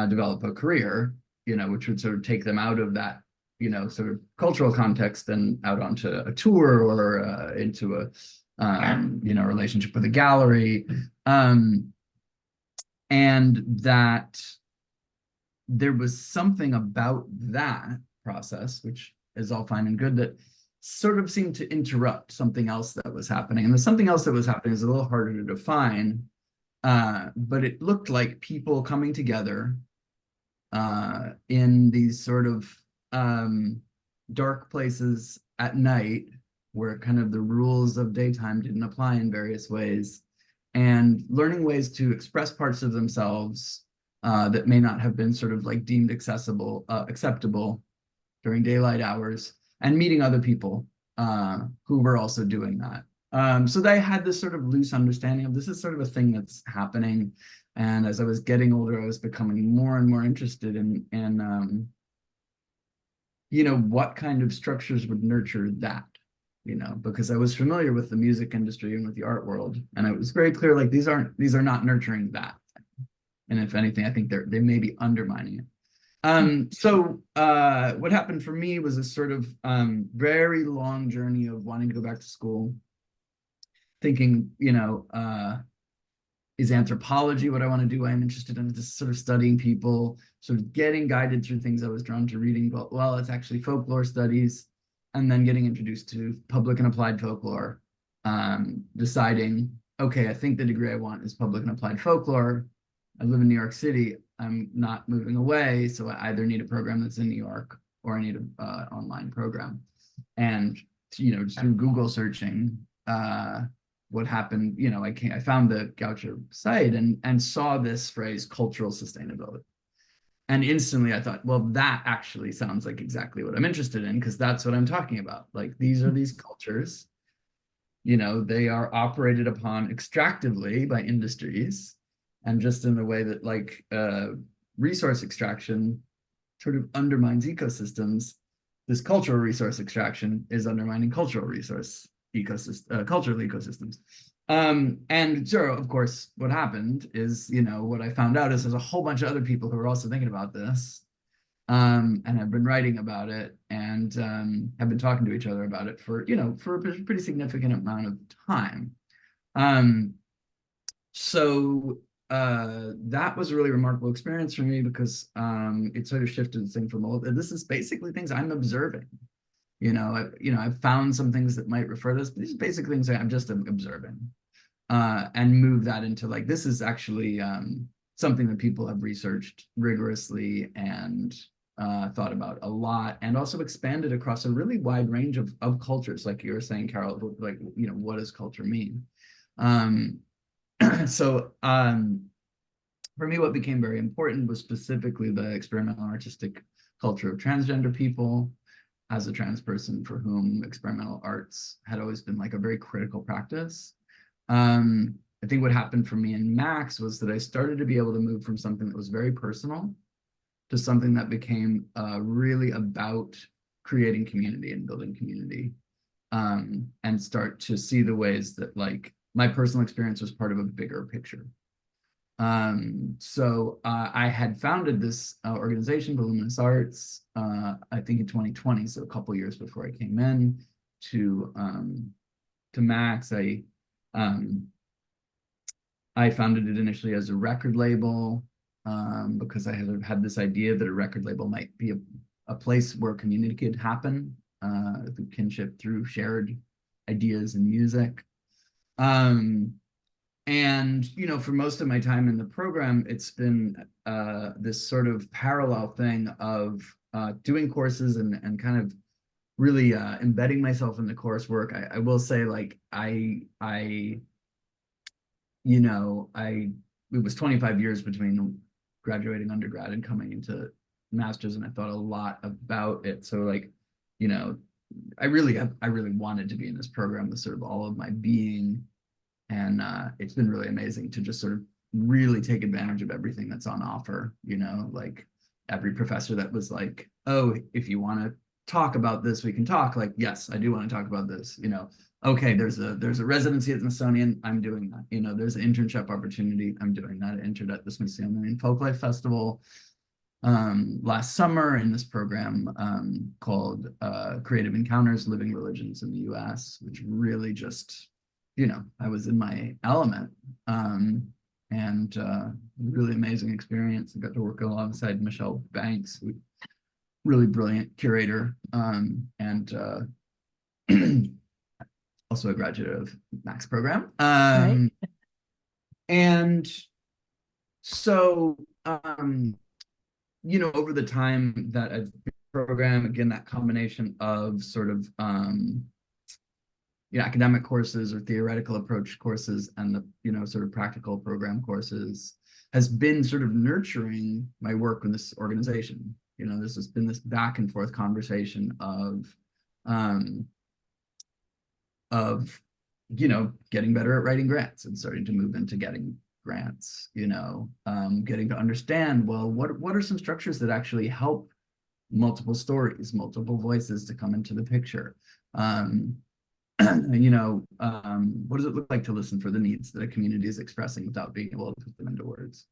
develop a career, which would sort of take them out of that, sort of cultural context and out onto a tour or into a relationship with a gallery. And that there was something about that process, which is all fine and good, that sort of seemed to interrupt something else that was happening. And the something else that was happening is a little harder to define, but it looked like people coming together in these sort of dark places at night where kind of the rules of daytime didn't apply in various ways, and learning ways to express parts of themselves that may not have been sort of like deemed acceptable during daylight hours, and meeting other people who were also doing that. So they had this sort of loose understanding of this is sort of a thing that's happening. And as I was getting older, I was becoming more and more interested in what kind of structures would nurture that, because I was familiar with the music industry and with the art world. And it was very clear, like, these are not nurturing that. And if anything, I think they may be undermining it. So what happened for me was a sort of very long journey of wanting to go back to school, thinking, is anthropology what I want to do? I'm interested in just sort of studying people, sort of getting guided through things I was drawn to reading, but well, it's actually folklore studies, and then getting introduced to public and applied folklore, deciding, okay, I think the degree I want is public and applied folklore. I live in New York City. I'm not moving away, so I either need a program that's in New York or I need an online program. And through Google searching, what happened, I found the Gaucho site and saw this phrase, cultural sustainability. And instantly I thought, well, that actually sounds like exactly what I'm interested in, because that's what I'm talking about. Like, these are these cultures, they are operated upon extractively by industries, and just in the way that like resource extraction sort of undermines ecosystems, this cultural resource extraction is undermining cultural resource cultural ecosystems. And so, of course, what happened is, what I found out is there's a whole bunch of other people who are also thinking about this, and have been writing about it, and have been talking to each other about it for a pretty significant amount of time. So that was a really remarkable experience for me, because it sort of shifted the thing from, well, this is basically things I'm observing. I've found some things that might refer to this, but these are basic things I'm just observing, and move that into like, this is actually something that people have researched rigorously and thought about a lot, and also expanded across a really wide range of cultures, like you were saying, Carol, like, what does culture mean? So for me, what became very important was specifically the experimental artistic culture of transgender people. As a trans person for whom experimental arts had always been like a very critical practice. I think what happened for me and Max was that I started to be able to move from something that was very personal to something that became really about creating community and building community, and start to see the ways that like my personal experience was part of a bigger picture. So I had founded this organization, Voluminous Arts, I think in 2020, so a couple years before I came in to Max. I founded it initially as a record label, because I had this idea that a record label might be a place where community could happen, through kinship, through shared ideas and music. And, for most of my time in the program, it's been this sort of parallel thing of doing courses and kind of really embedding myself in the coursework. I will say, like, it was 25 years between graduating undergrad and coming into master's, and I thought a lot about it. So, like, I really wanted to be in this program with sort of all of my being. And it's been really amazing to just sort of really take advantage of everything that's on offer, like every professor that was like, oh, if you want to talk about this, we can talk. Like, yes, I do want to talk about this. Okay, there's a residency at the Smithsonian, I'm doing that. There's an internship opportunity, I'm doing that. I interned at the Smithsonian Folklife Festival last summer in this program called Creative Encounters, Living Religions in the US, which really just, I was in my element, and really amazing experience. I got to work alongside Michelle Banks, really brilliant curator, and also a graduate of Max program. Right. And so, over the time that I've been program, again, that combination of sort of academic courses or theoretical approach courses and the sort of practical program courses has been sort of nurturing my work in this organization. This has been this back and forth conversation of getting better at writing grants and starting to move into getting grants, getting to understand, well, what are some structures that actually help multiple stories, multiple voices to come into the picture? What does it look like to listen for the needs that a community is expressing without being able to put them into words?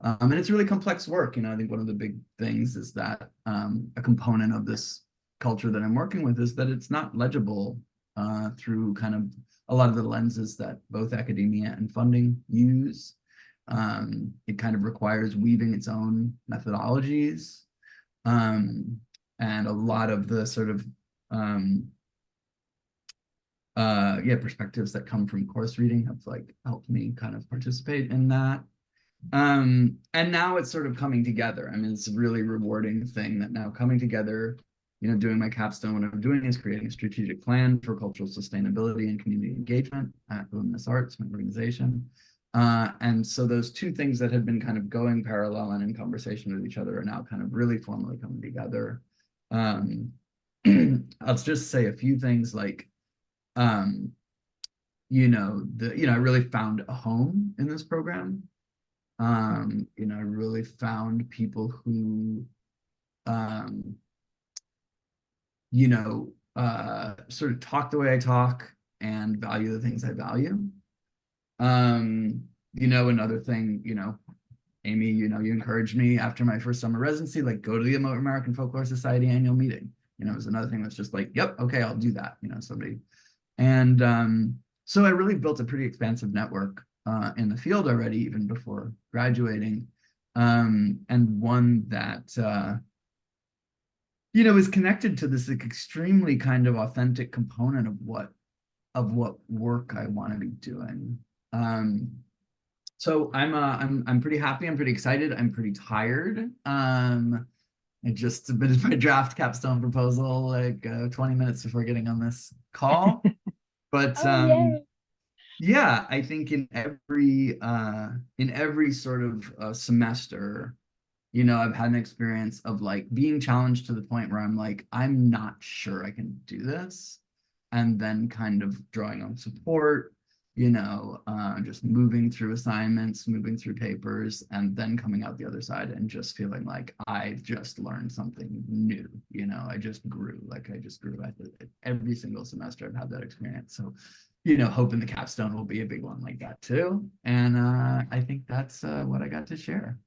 And it's really complex work. I think one of the big things is that a component of this culture that I'm working with is that it's not legible through kind of a lot of the lenses that both academia and funding use. It kind of requires weaving its own methodologies, and a lot of the sort of perspectives that come from course reading have like helped me kind of participate in that. And now it's sort of coming together. I mean, it's a really rewarding thing that now coming together, doing my capstone, what I'm doing is creating a strategic plan for cultural sustainability and community engagement at Luminous Arts, my organization. And so those two things that had been kind of going parallel and in conversation with each other are now kind of really formally coming together. I'll just say a few things like, I really found a home in this program. I really found people who, sort of talk the way I talk, and value the things I value. Another thing, Amy, you encouraged me after my first summer residency, like go to the American Folklore Society annual meeting. It was another thing that's just like, yep, okay, I'll do that. So I really built a pretty expansive network in the field already, even before graduating, and one that is connected to this like, extremely kind of authentic component of what work I want to be doing. So I'm pretty happy. I'm pretty excited. I'm pretty tired. I just submitted my draft capstone proposal like 20 minutes before getting on this call. But yeah, I think in every sort of semester, I've had an experience of like being challenged to the point where I'm like, I'm not sure I can do this, and then kind of drawing on support, just moving through assignments, moving through papers, and then coming out the other side and just feeling like I've just learned something new. I just grew. Every single semester I've had that experience. So, hoping the capstone will be a big one like that too. And I think that's what I got to share.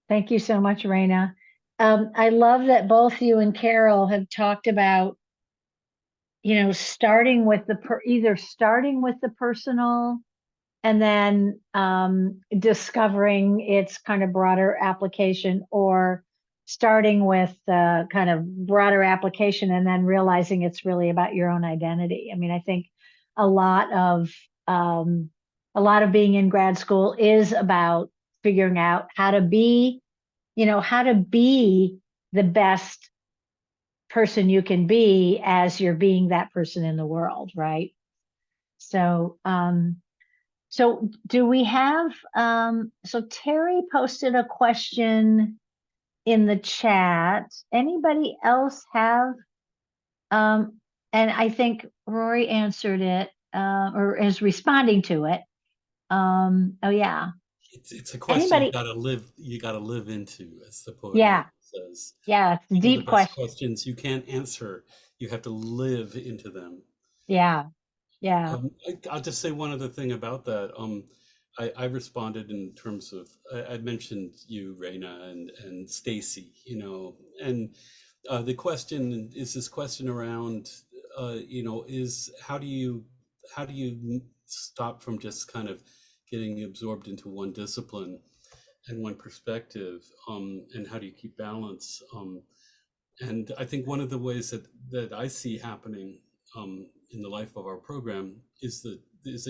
Thank you so much, Rayna. I love that both you and Carol have talked about, starting with either starting with the personal and then discovering its kind of broader application, or starting with the kind of broader application and then realizing it's really about your own identity. I mean, I think a lot of being in grad school is about figuring out how to be the best person you can be as you're being that person in the world, right? So, so do we have, so Terry posted a question in the chat. Anybody else have, and I think Rory answered it, or is responding to it. Oh yeah. It's a question Anybody? you gotta live into, as the poet Yeah. says. Yeah, it's a Even the deep best question. questions you can't answer, you have to live into them. Yeah. Yeah. I'll just say one other thing about that. I responded in terms of I mentioned you, Rayna, and Stacy, and the question is this question around, is how do you stop from just kind of getting absorbed into one discipline and one perspective, and how do you keep balance? And I think one of the ways that I see happening in the life of our program is that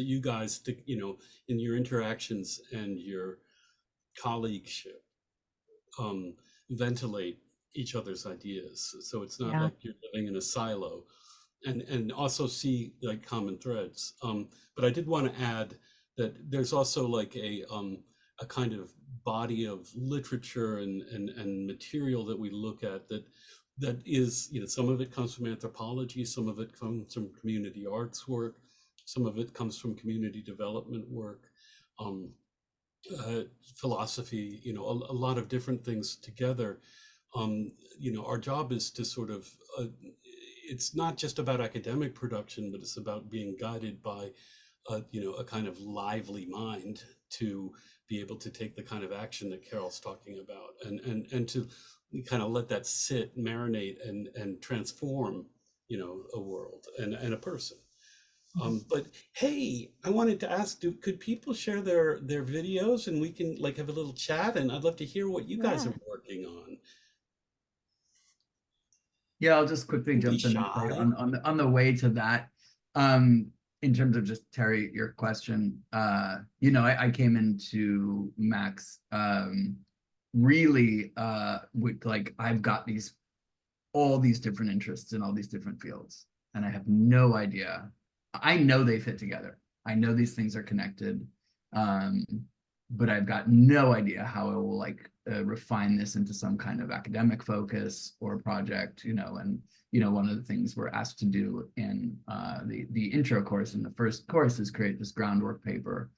you guys, in your interactions and your colleagueship, ventilate each other's ideas. So it's not like you're living in a silo, and also see like common threads. But I did want to add that there's also like a kind of body of literature and material that we look at that is, some of it comes from anthropology, some of it comes from community arts work, some of it comes from community development work, philosophy, a lot of different things together. Our job is to sort of, it's not just about academic production, but it's about being guided by, a kind of lively mind to be able to take the kind of action that Carol's talking about, and to kind of let that sit, marinate, and transform, a world and a person. But hey, I wanted to ask, could people share their videos and we can like have a little chat, and I'd love to hear what you guys are working on. Yeah, I'll just quickly Don't be jump in and say shy. on the way to that. In terms of just Terry, your question, I came into Max really with like I've got all these different interests in all these different fields, and I have no idea. I know they fit together. I know these things are connected, but I've got no idea how I will like refine this into some kind of academic focus or project, and one of the things we're asked to do in the intro course in the first course is create this groundwork paper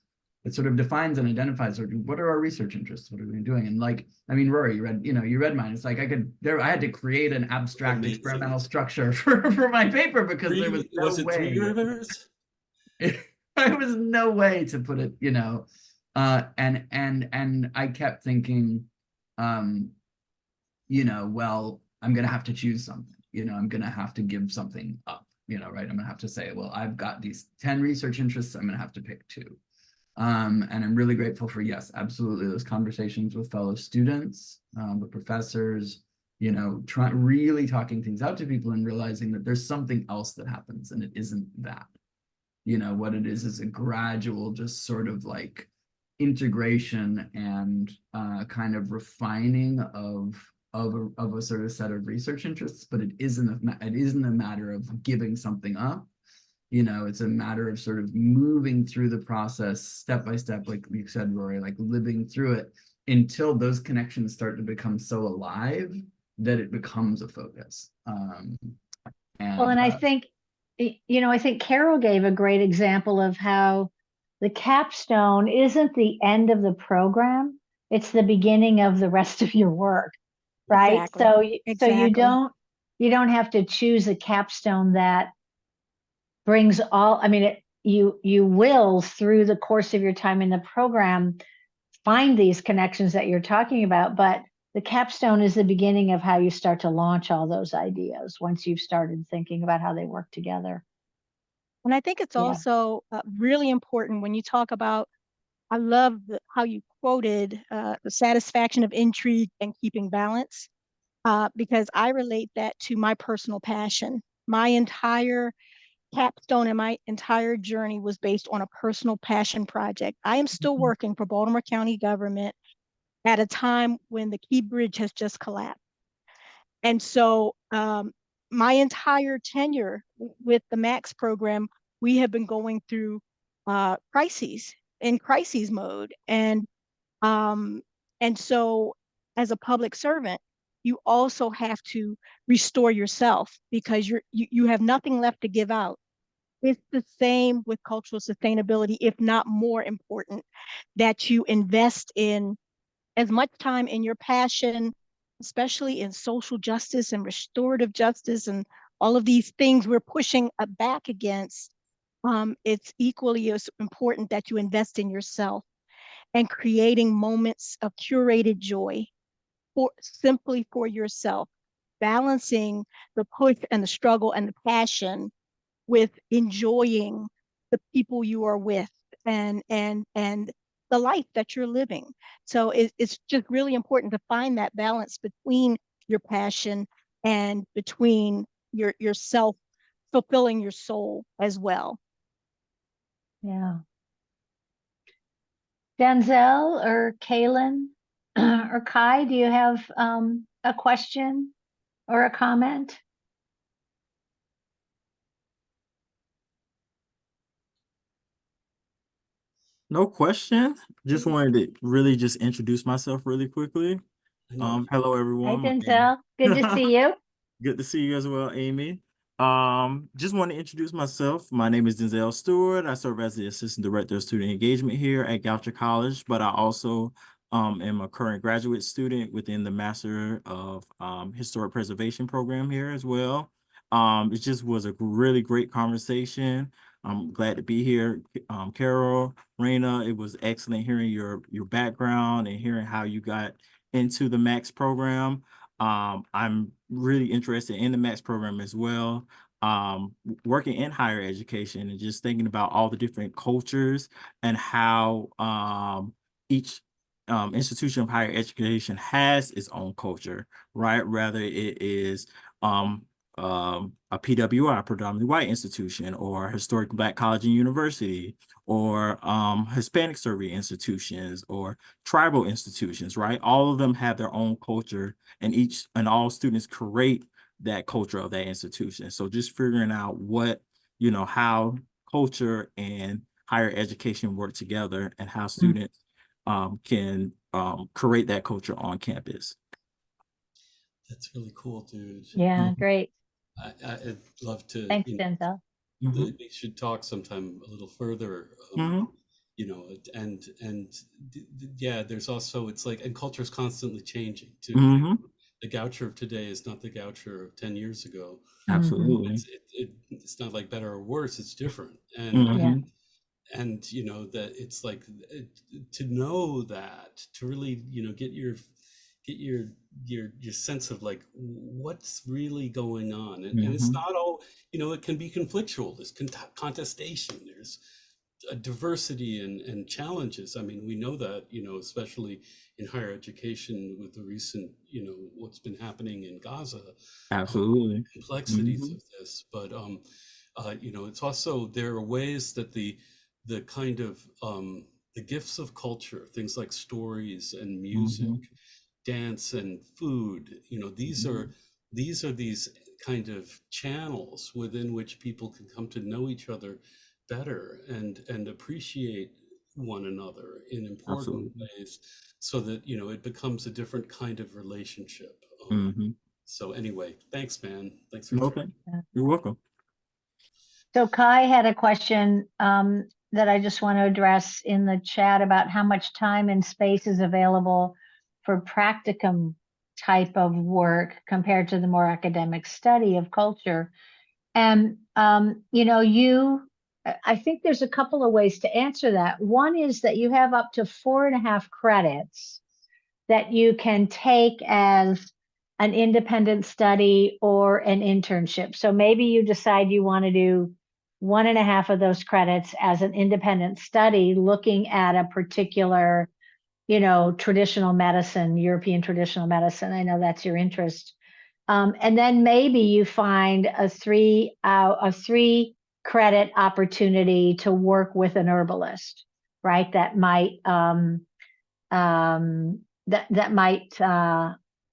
it sort of defines and identifies sort of what are our research interests, what are we doing, and like, I mean, Rory, you read mine. It's like I had to create an abstract Amazing. experimental structure for my paper because there was no Was it 3 way. rivers? There was no way to put it, and I kept thinking, well, I'm gonna have to choose something, I'm gonna have to give something up, right? I'm gonna have to say, well, I've got these 10 research interests, I'm gonna have to pick 2. And I'm really grateful for, yes, absolutely, those conversations with fellow students, with professors, really talking things out to people and realizing that there's something else that happens and it isn't that. What it is a gradual, just sort of like integration and kind of refining of a sort of set of research interests, but it isn't a matter of giving something up. It's a matter of sort of moving through the process step by step, like you said, Rory, like living through it until those connections start to become so alive that it becomes a focus. And I think, I think Carol gave a great example of how the capstone isn't the end of the program. It's the beginning of the rest of your work, right? Exactly. So you don't have to choose a capstone that brings all, I mean, you will, through the course of your time in the program, find these connections that you're talking about, but the capstone is the beginning of how you start to launch all those ideas once you've started thinking about how they work together. And I think it's also really important when you talk about, I love how you quoted the satisfaction of intrigue and keeping balance, because I relate that to my personal passion. My entire capstone and my entire journey was based on a personal passion project. I am still working for Baltimore County government at a time when the Key Bridge has just collapsed. And so my entire tenure with the MAX program, we have been going through crises, in crises mode. And so as a public servant, you also have to restore yourself because you have nothing left to give out. It's the same with cultural sustainability, if not more important, that you invest in as much time in your passion, especially in social justice and restorative justice and all of these things we're pushing back against. It's equally as important that you invest in yourself and creating moments of curated joy simply for yourself, balancing the push and the struggle and the passion with enjoying the people you are with and the life that you're living. So it's just really important to find that balance between your passion and between yourself fulfilling your soul as well. Yeah. Denzel or Kaylin or Kai, do you have a question or a comment? No question. Just wanted to really just introduce myself really quickly. Hello Hi, everyone. Denzel. Good to see you. Good to see you as well, Amy. Just want to introduce myself. My name is Denzel Stewart. I serve as the Assistant Director of Student Engagement here at Goucher College, but I also am a current graduate student within the Master of Historic Preservation program here as well. It just was a really great conversation. I'm glad to be here. Carol, Rayna, it was excellent hearing your background and hearing how you got into the MAX program. I'm really interested in the MAX program as well. Working in higher education and just thinking about all the different cultures and how each institution of higher education has its own culture, right? Whether it is a PWI, predominantly white institution, or historic Black college and university, or Hispanic survey institutions, or tribal institutions, right? All of them have their own culture, and all students create that culture of that institution. So just figuring out how culture and higher education work together and how students can create that culture on campus. That's really cool, dude. Yeah, great. I'd love to. Thanks, Denzel. We should talk sometime a little further. you know, yeah, there's also, it's like, and culture is constantly changing too. Mm-hmm. The Goucher of today is not the Goucher of 10 years ago. Absolutely. It's not like better or worse, it's different. Yeah. And you know that it's like, to know that, to really, you know, get your sense of like what's really going on, and it's Mm-hmm. not all, you know, it can be conflictual, there's contestation, there's a diversity and challenges. I mean, we know that, you know, especially in higher education with the recent, you know, what's been happening in Gaza, Absolutely. complexities Mm-hmm. of this. But you know, it's also, there are ways that the kind of the gifts of culture, things like stories and music, Mm-hmm. dance and food, you know, these kind of channels within which people can come to know each other better and appreciate one another in important Absolutely. ways, so that, you know, it becomes a different kind of relationship. Mm-hmm. So anyway, thanks, man. Thanks for Okay. Yeah. You're welcome. So Kai had a question that I just want to address in the chat about how much time and space is available for practicum type of work compared to the more academic study of culture. And, you know, I think there's a couple of ways to answer that. One is that you have up to 4.5 credits that you can take as an independent study or an internship. So maybe you decide you want to do 1.5 of those credits as an independent study looking at a particular, you know, traditional medicine, European traditional medicine. I know that's your interest. And then maybe you find a 3 credit opportunity to work with an herbalist, right? That might that might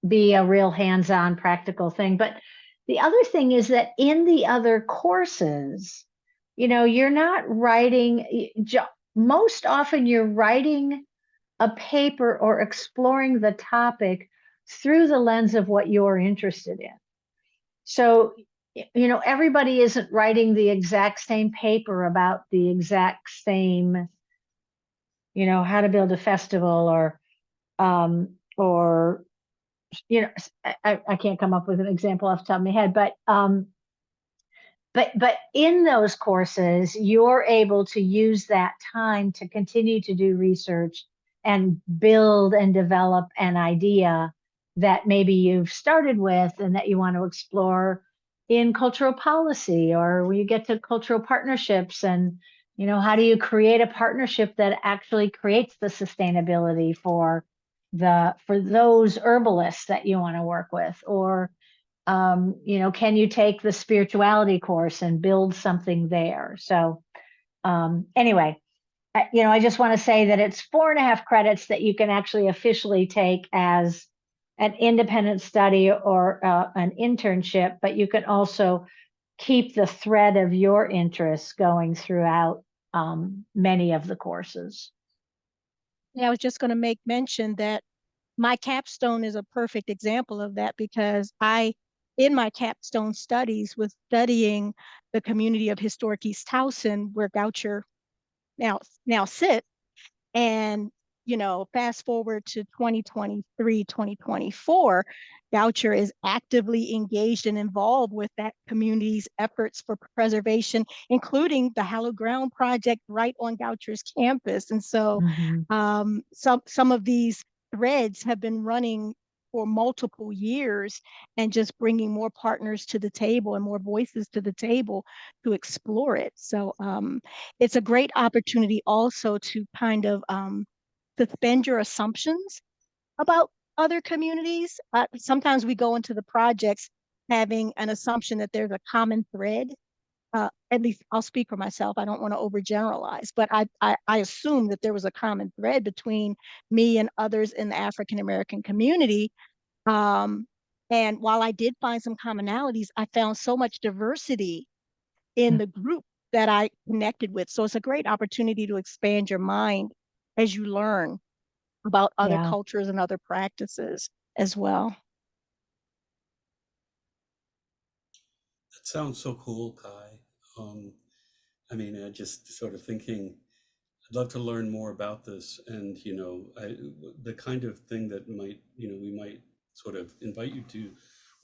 be a real hands-on practical thing. But the other thing is that in the other courses, you know, you're not writing, most often you're writing a paper or exploring the topic through the lens of what you're interested in. So, you know, everybody isn't writing the exact same paper about the exact same, you know, how to build a festival or you know, I can't come up with an example off the top of my head, but in those courses, you're able to use that time to continue to do research and build and develop an idea that maybe you've started with and that you want to explore in cultural policy, or when you get to cultural partnerships, and you know, how do you create a partnership that actually creates the sustainability for those herbalists that you want to work with, or you know, can you take the spirituality course and build something there? So anyway, you know, I just want to say that it's 4.5 credits that you can actually officially take as an independent study or an internship, but you can also keep the thread of your interests going throughout many of the courses. Yeah, I was just going to make mention that my capstone is a perfect example of that, because in my capstone studies, was studying the community of historic East Towson, where Goucher now sits. And, you know, fast forward to 2023, 2024, Goucher is actively engaged and involved with that community's efforts for preservation, including the Hallowed Ground Project right on Goucher's campus. And so some of these threads have been running for multiple years, and just bringing more partners to the table and more voices to the table to explore it. So it's a great opportunity also to kind of suspend your assumptions about other communities. Sometimes we go into the projects having an assumption that there's a common thread. At least I'll speak for myself. I don't want to overgeneralize, but I assume that there was a common thread between me and others in the African American community. And while I did find some commonalities, I found so much diversity in the group that I connected with. So it's a great opportunity to expand your mind as you learn about other Yeah. cultures and other practices as well. That sounds so cool, Kai. I mean, just sort of thinking I'd love to learn more about this, and the kind of thing that might we might sort of invite you to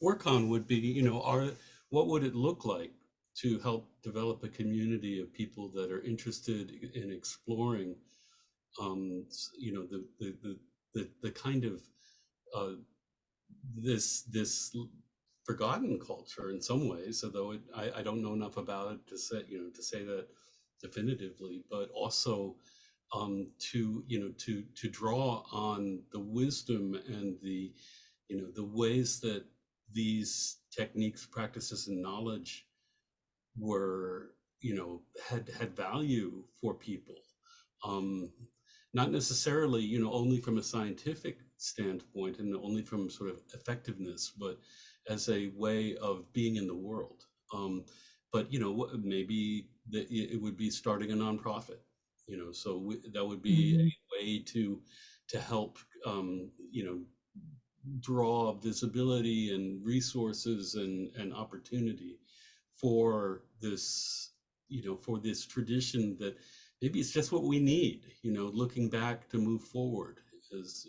work on would be what would it look like to help develop a community of people that are interested in exploring the kind of uh, this forgotten culture in some ways, although I don't know enough about it to say that definitively, but also to draw on the wisdom and the ways that these techniques, practices, and knowledge were had value for people, um, not necessarily only from a scientific standpoint and only from sort of effectiveness, but as a way of being in the world. But maybe it would be starting a nonprofit, so that would be Mhm. a way to help draw visibility and resources and opportunity for this for this tradition that maybe it's just what we need, looking back to move forward as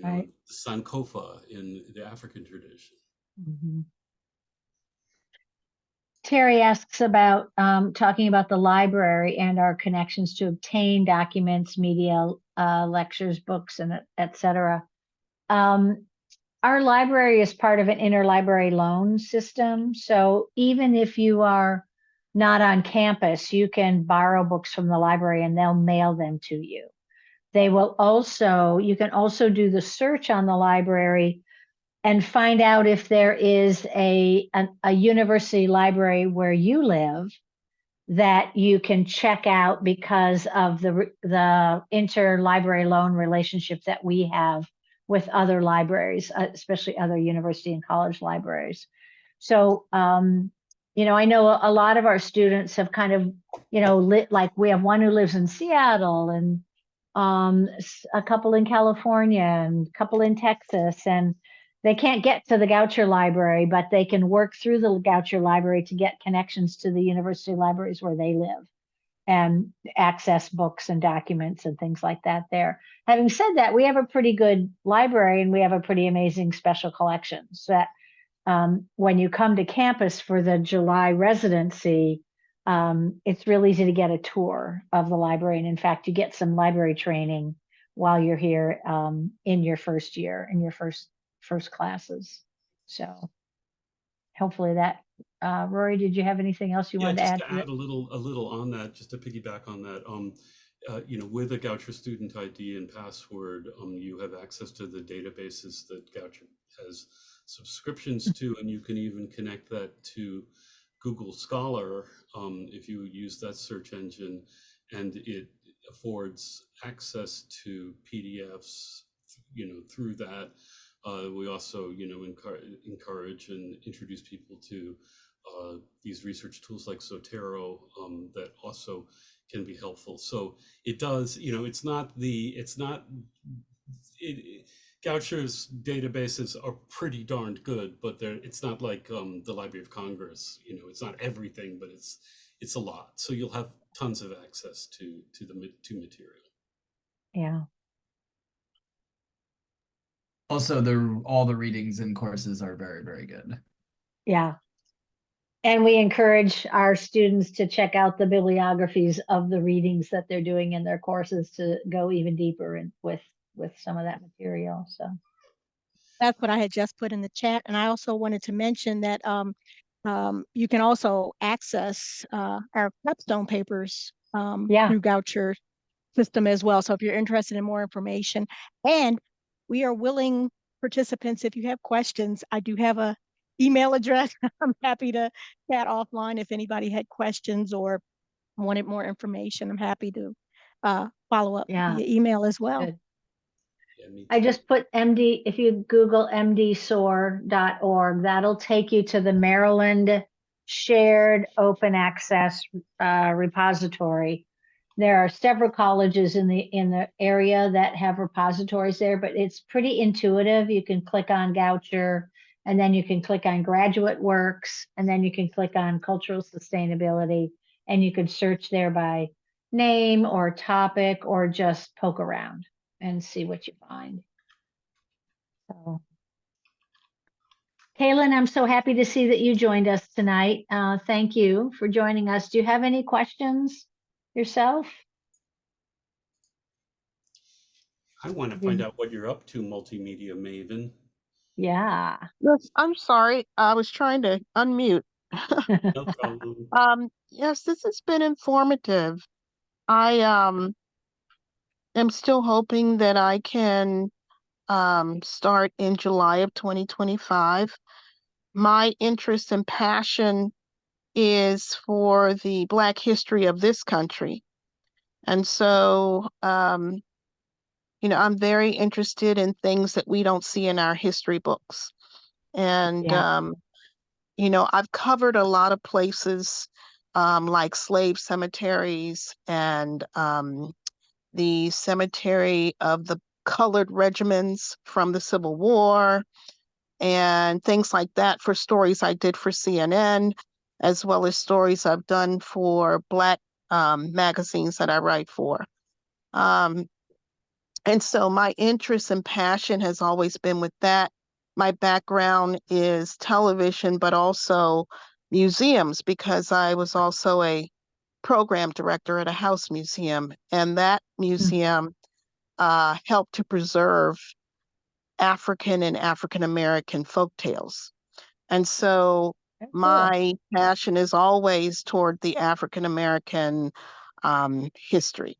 Right. the Sankofa in the African tradition. Mhm. Terry asks about talking about the library and our connections to obtain documents, media, lectures, books, and et cetera. Our library is part of an interlibrary loan system. So even if you are not on campus, you can borrow books from the library and they'll mail them to you. You can also do the search on the library and find out if there is a university library where you live that you can check out because of the interlibrary loan relationship that we have with other libraries, especially other university and college libraries. So, I know a lot of our students have kind of, like we have one who lives in Seattle and a couple in California and a couple in Texas, and they can't get to the Goucher Library, but they can work through the Goucher Library to get connections to the university libraries where they live and access books and documents and things like that there. Having said that, we have a pretty good library and we have a pretty amazing special collections that when you come to campus for the July residency, it's real easy to get a tour of the library. And in fact, you get some library training while you're here in your first year, in your first classes. So hopefully that, Rory, did you have anything else you Yeah, wanted to just add to to add it? a little on that, just to piggyback on that, with a Goucher student ID and password, you have access to the databases that Goucher has subscriptions to, and you can even connect that to Google Scholar if you use that search engine, and it affords access to PDFs, through that. We also, encourage and introduce people to these research tools like Zotero that also can be helpful. So it does, Goucher's databases are pretty darned good, but it's not like the Library of Congress. It's not everything, but it's a lot. So you'll have tons of access to material. Yeah. Also, all the readings and courses are very, very good. Yeah. And we encourage our students to check out the bibliographies of the readings that they're doing in their courses to go even deeper with some of that material. So That's what I had just put in the chat. And I also wanted to mention that you can also access our capstone papers yeah, through Goucher system as well. So if you're interested in more information, and we are willing participants, if you have questions, I do have a email address. I'm happy to chat offline if anybody had questions or wanted more information. I'm happy to follow up yeah, via email as well. good. Yeah, me I too. just put MD, if you Google mdsoar.org, that'll take you to the Maryland Shared Open Access Repository. There are several colleges in the area that have repositories there, but it's pretty intuitive. You can click on Goucher, and then you can click on Graduate Works, and then you can click on Cultural Sustainability, and you can search there by name or topic, or just poke around and see what you find. So, Kaylin, I'm so happy to see that you joined us tonight. Thank you for joining us. Do you have any questions yourself? I want to find out what you're up to, multimedia maven. Yeah. Yes, I'm sorry. I was trying to unmute. No problem. Yes, this has been informative. I am still hoping that I can start in July of 2025. My interest and passion is for the Black history of this country. And so, I'm very interested in things that we don't see in our history books. And, Yeah. I've covered a lot of places like slave cemeteries and the cemetery of the colored regiments from the Civil War and things like that for stories I did for CNN, as well as stories I've done for Black magazines that I write for. And so my interest and passion has always been with that. My background is television, but also museums, because I was also a program director at a house museum. And that museum helped to preserve African and African American folk tales. And so Cool. my passion is always toward the African American history.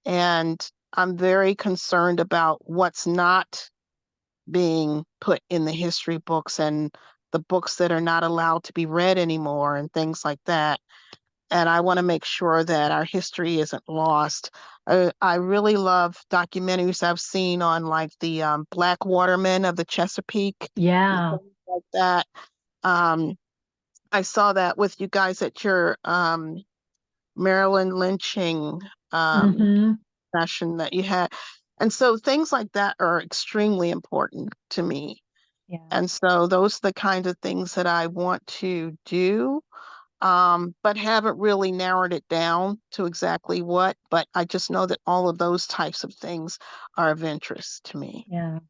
And I'm very concerned about what's not being put in the history books and the books that are not allowed to be read anymore and things like that. And I want to make sure that our history isn't lost. I really love documentaries I've seen on like the Black watermen of the Chesapeake. Yeah. And things like that. I saw that with you guys at your Maryland lynching Mm-hmm. session that you had. And so things like that are extremely important to me. Yeah. And so those are the kind of things that I want to do, but haven't really narrowed it down to exactly what. But I just know that all of those types of things are of interest to me. Yeah.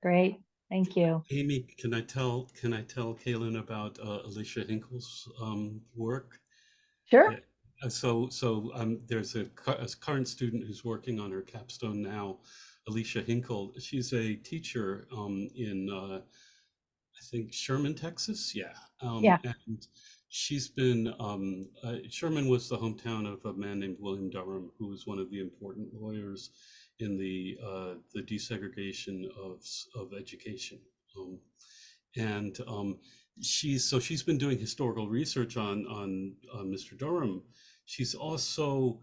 Great. Thank you. Amy, can I tell Kaylin about Alicia Hinkle's work? Sure. Yeah. There's a current student who's working on her capstone now, Alicia Hinkle. She's a teacher in I think Sherman, Texas. Yeah. Yeah. And she's been Sherman was the hometown of a man named William Durham, who was one of the important lawyers in the desegregation of education. And she's been doing historical research on Mr. Durham. She's also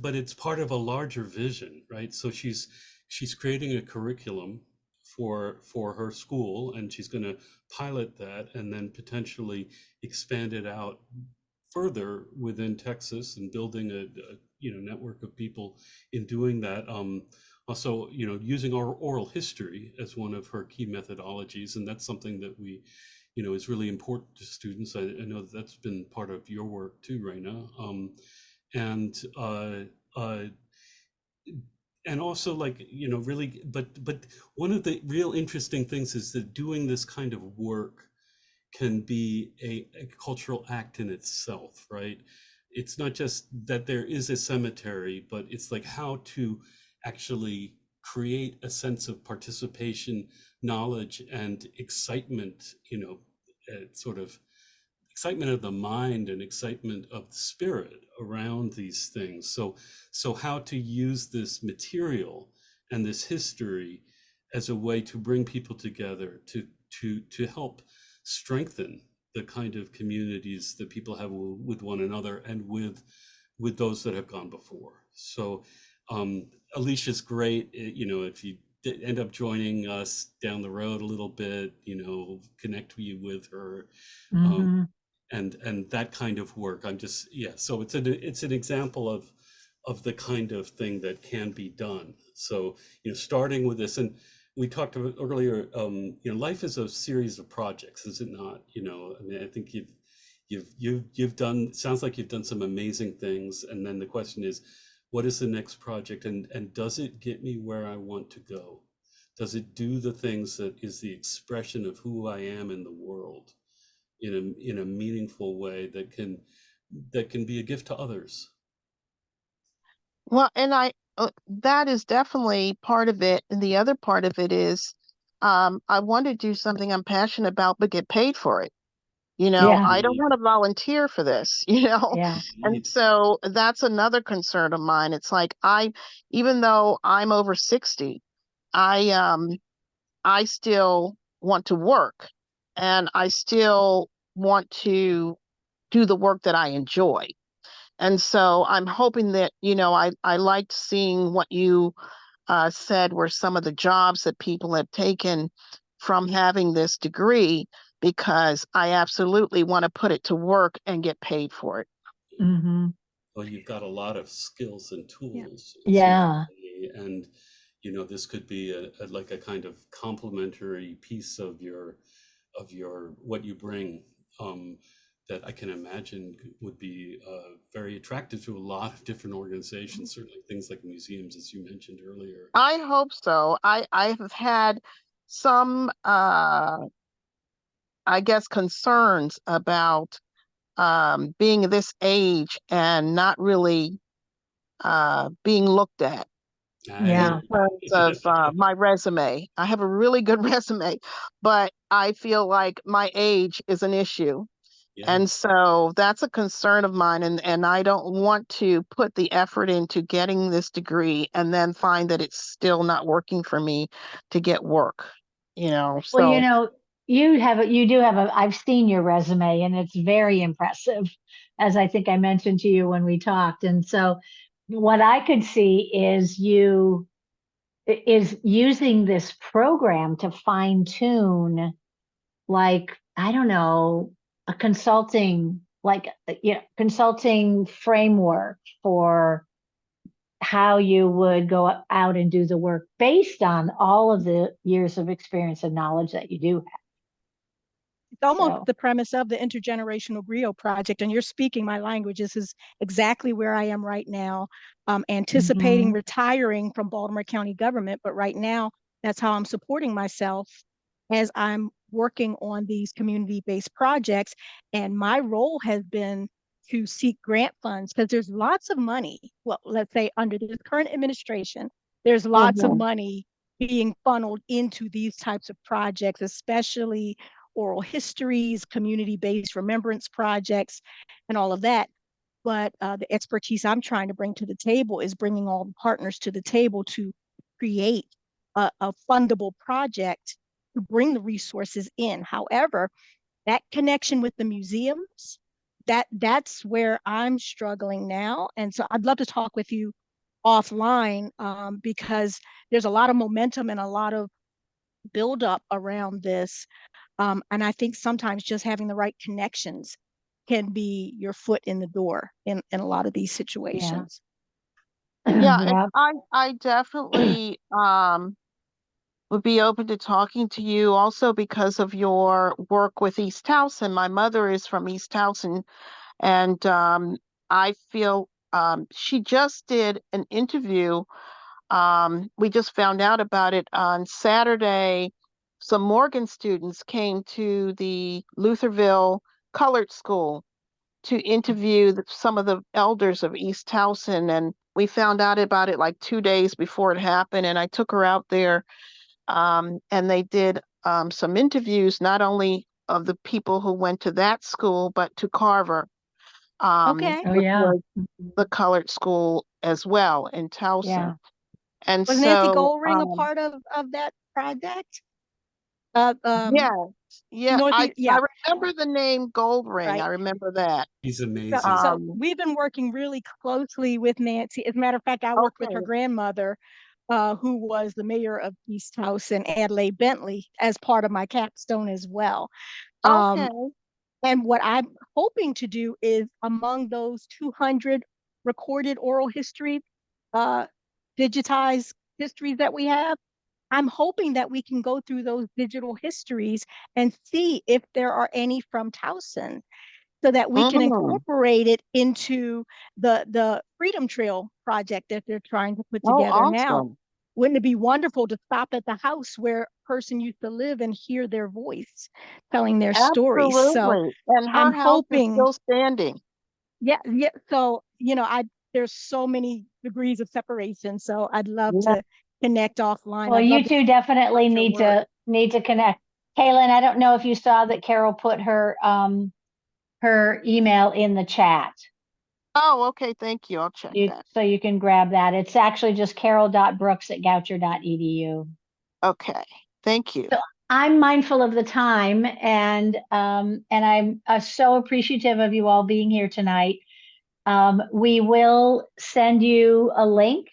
but it's part of a larger vision, right? So she's creating a curriculum for her school, and she's going to pilot that and then potentially expand it out further within Texas and building a network of people in doing that. Also, using our oral history as one of her key methodologies, and that's something that we, is really important to students. I know that's been part of your work too, Rayna. And also, like, really, but one of the real interesting things is that doing this kind of work can be a cultural act in itself, right? It's not just that there is a cemetery, but it's like how to actually create a sense of participation, knowledge, and excitement, sort of excitement of the mind and excitement of the spirit around these things. So how to use this material and this history as a way to bring people together to help strengthen the kind of communities that people have with one another and with those that have gone before. So Alicia's great. If you end up joining us down the road a little bit, connect you with her. Mm-hmm. And that kind of work. So it's an example of the kind of thing that can be done. So starting with this, and we talked about earlier, life is a series of projects, is it not? I mean, I think you've done, sounds like you've done some amazing things. And then the question is, what is the next project, and does it get me where I want to go? Does it do the things that is the expression of who I am in the world in a meaningful way that can be a gift to others? Well, and that is definitely part of it. And the other part of it is, I want to do something I'm passionate about, but get paid for it. Yeah. I don't want to volunteer for this, Yeah. And so that's another concern of mine. It's like even though I'm over 60, I I still want to work, and I still want to do the work that I enjoy. And so I'm hoping that, I liked seeing what you said were some of the jobs that people have taken from having this degree, because I absolutely want to put it to work and get paid for it. Mm-hmm. Well, you've got a lot of skills and Yeah. tools, it seems to Yeah. me, and this could be like a kind of complementary piece of your what you bring, that I can imagine would be very attractive to a lot of different organizations, certainly things like museums, as you mentioned earlier. I hope so. I have had some I guess concerns about being this age and not really being looked at in Yeah. terms of my resume. I have a really good resume, but I feel like my age is an issue. Yeah. And so that's a concern of mine. And I don't want to put the effort into getting this degree and then find that it's still not working for me to get work, Well, so. you do have I've seen your resume and it's very impressive, as I think I mentioned to you when we talked. And so what I could see is using this program to fine tune, like, I don't know, a consulting, like, consulting framework for how you would go out and do the work based on all of the years of experience and knowledge that you do have. It's almost So, the premise of the intergenerational griot project, and you're speaking my language. This is exactly where I am right now, anticipating mhm. retiring from Baltimore County government, but right now that's how I'm supporting myself as I'm working on these community-based projects. And my role has been to seek grant funds, because there's lots of money. Well, let's say under this current administration, there's lots of Mhm. money being funneled into these types of projects, especially oral histories, community-based remembrance projects, and all of that. But the expertise I'm trying to bring to the table is bringing all the partners to the table to create a fundable project to bring the resources in. However, that connection with the museums, that's where I'm struggling now. And so I'd love to talk with you offline, because there's a lot of momentum and a lot of buildup around this. And I think sometimes just having the right connections can be your foot in the door in a lot of these Yeah. situations. Yeah, and Yeah. I definitely would be open to talking to you also because of your work with East Towson. My mother is from East Towson, and I feel she just did an interview. We just found out about it on Saturday. Some Morgan students came to the Lutherville Colored School to interview some of the elders of East Towson, and we found out about it like 2 days before it happened. And I took her out there, and they did some interviews, not only of the people who went to that school, but to Carver, Okay. Oh, which yeah. was the colored school as well in Towson. Yeah. And Was Nancy so, Goldring a part of that project? yeah, yeah, Northeast, I yeah, remember the name Goldring. right. I remember that. He's So, amazing. so Um, we've been working really closely with Nancy. As a matter of fact, I worked with her okay, grandmother, who was the mayor of East House, and Adelaide Bentley, as part of my capstone as well. okay, Um, And what I'm hoping to do is, among those 200 recorded oral history, uh, digitized histories that we have, I'm hoping that we can go through those digital histories and see if there are any from Towson. so that we can Mhm. incorporate it into the Freedom Trail project that they're trying to put Oh, together now. awesome. Wouldn't it be wonderful to stop at the house where a person used to live and hear their voice telling their stories? So Absolutely. And her I'm house is hoping, still standing. yeah. So, there's so many degrees of separation. So I'd love Yeah. to connect offline. Well, I'd you love to two definitely your need work. to connect. Kaylin, I don't know if you saw that Carol put her email in the chat. Oh, okay. Thank you. I'll check that. So you can grab that. It's actually just carol.brooks@goucher.edu. Okay. Thank you. So I'm mindful of the time, and I'm so appreciative of you all being here tonight. We will send you a link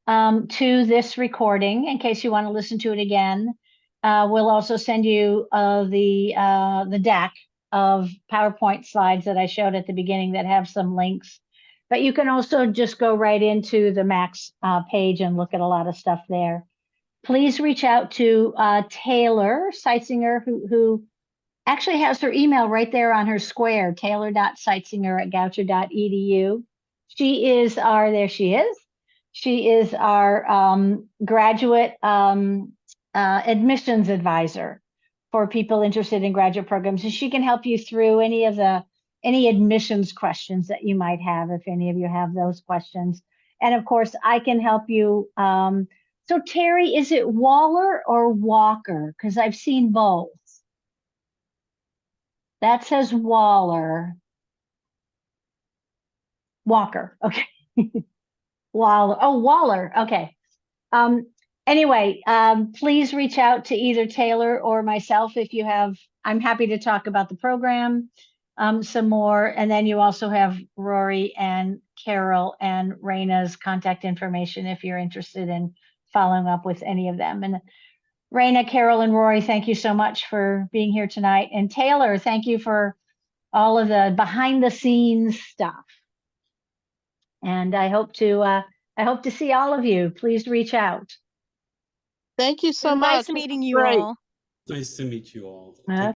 to this recording in case you want to listen to it again. We'll also send you the deck of PowerPoint slides that I showed at the beginning that have some links. But you can also just go right into the Max page and look at a lot of stuff there. Please reach out to Taylor Seitzinger, who actually has her email right there on her square, taylor.seitzinger@goucher.edu. There she is. She is our graduate admissions advisor for people interested in graduate programs. And she can help you through any admissions questions that you might have, if any of you have those questions. And of course, I can help you. So Terry, is it Waller or Walker? Because I've seen both. That says Waller. Walker. Okay. Waller. Oh, Waller. Okay. Anyway, please reach out to either Taylor or myself if you have. I'm happy to talk about the program some more. And then you also have Rory and Carol and Rayna's contact information if you're interested in following up with any of them. And Rayna, Carol, and Rory, thank you so much for being here tonight. And Taylor, thank you for all of the behind the scenes stuff. And I hope to see all of you. Please reach out. Thank you It so was much. nice meeting you Great. all. Nice to meet you all. Okay.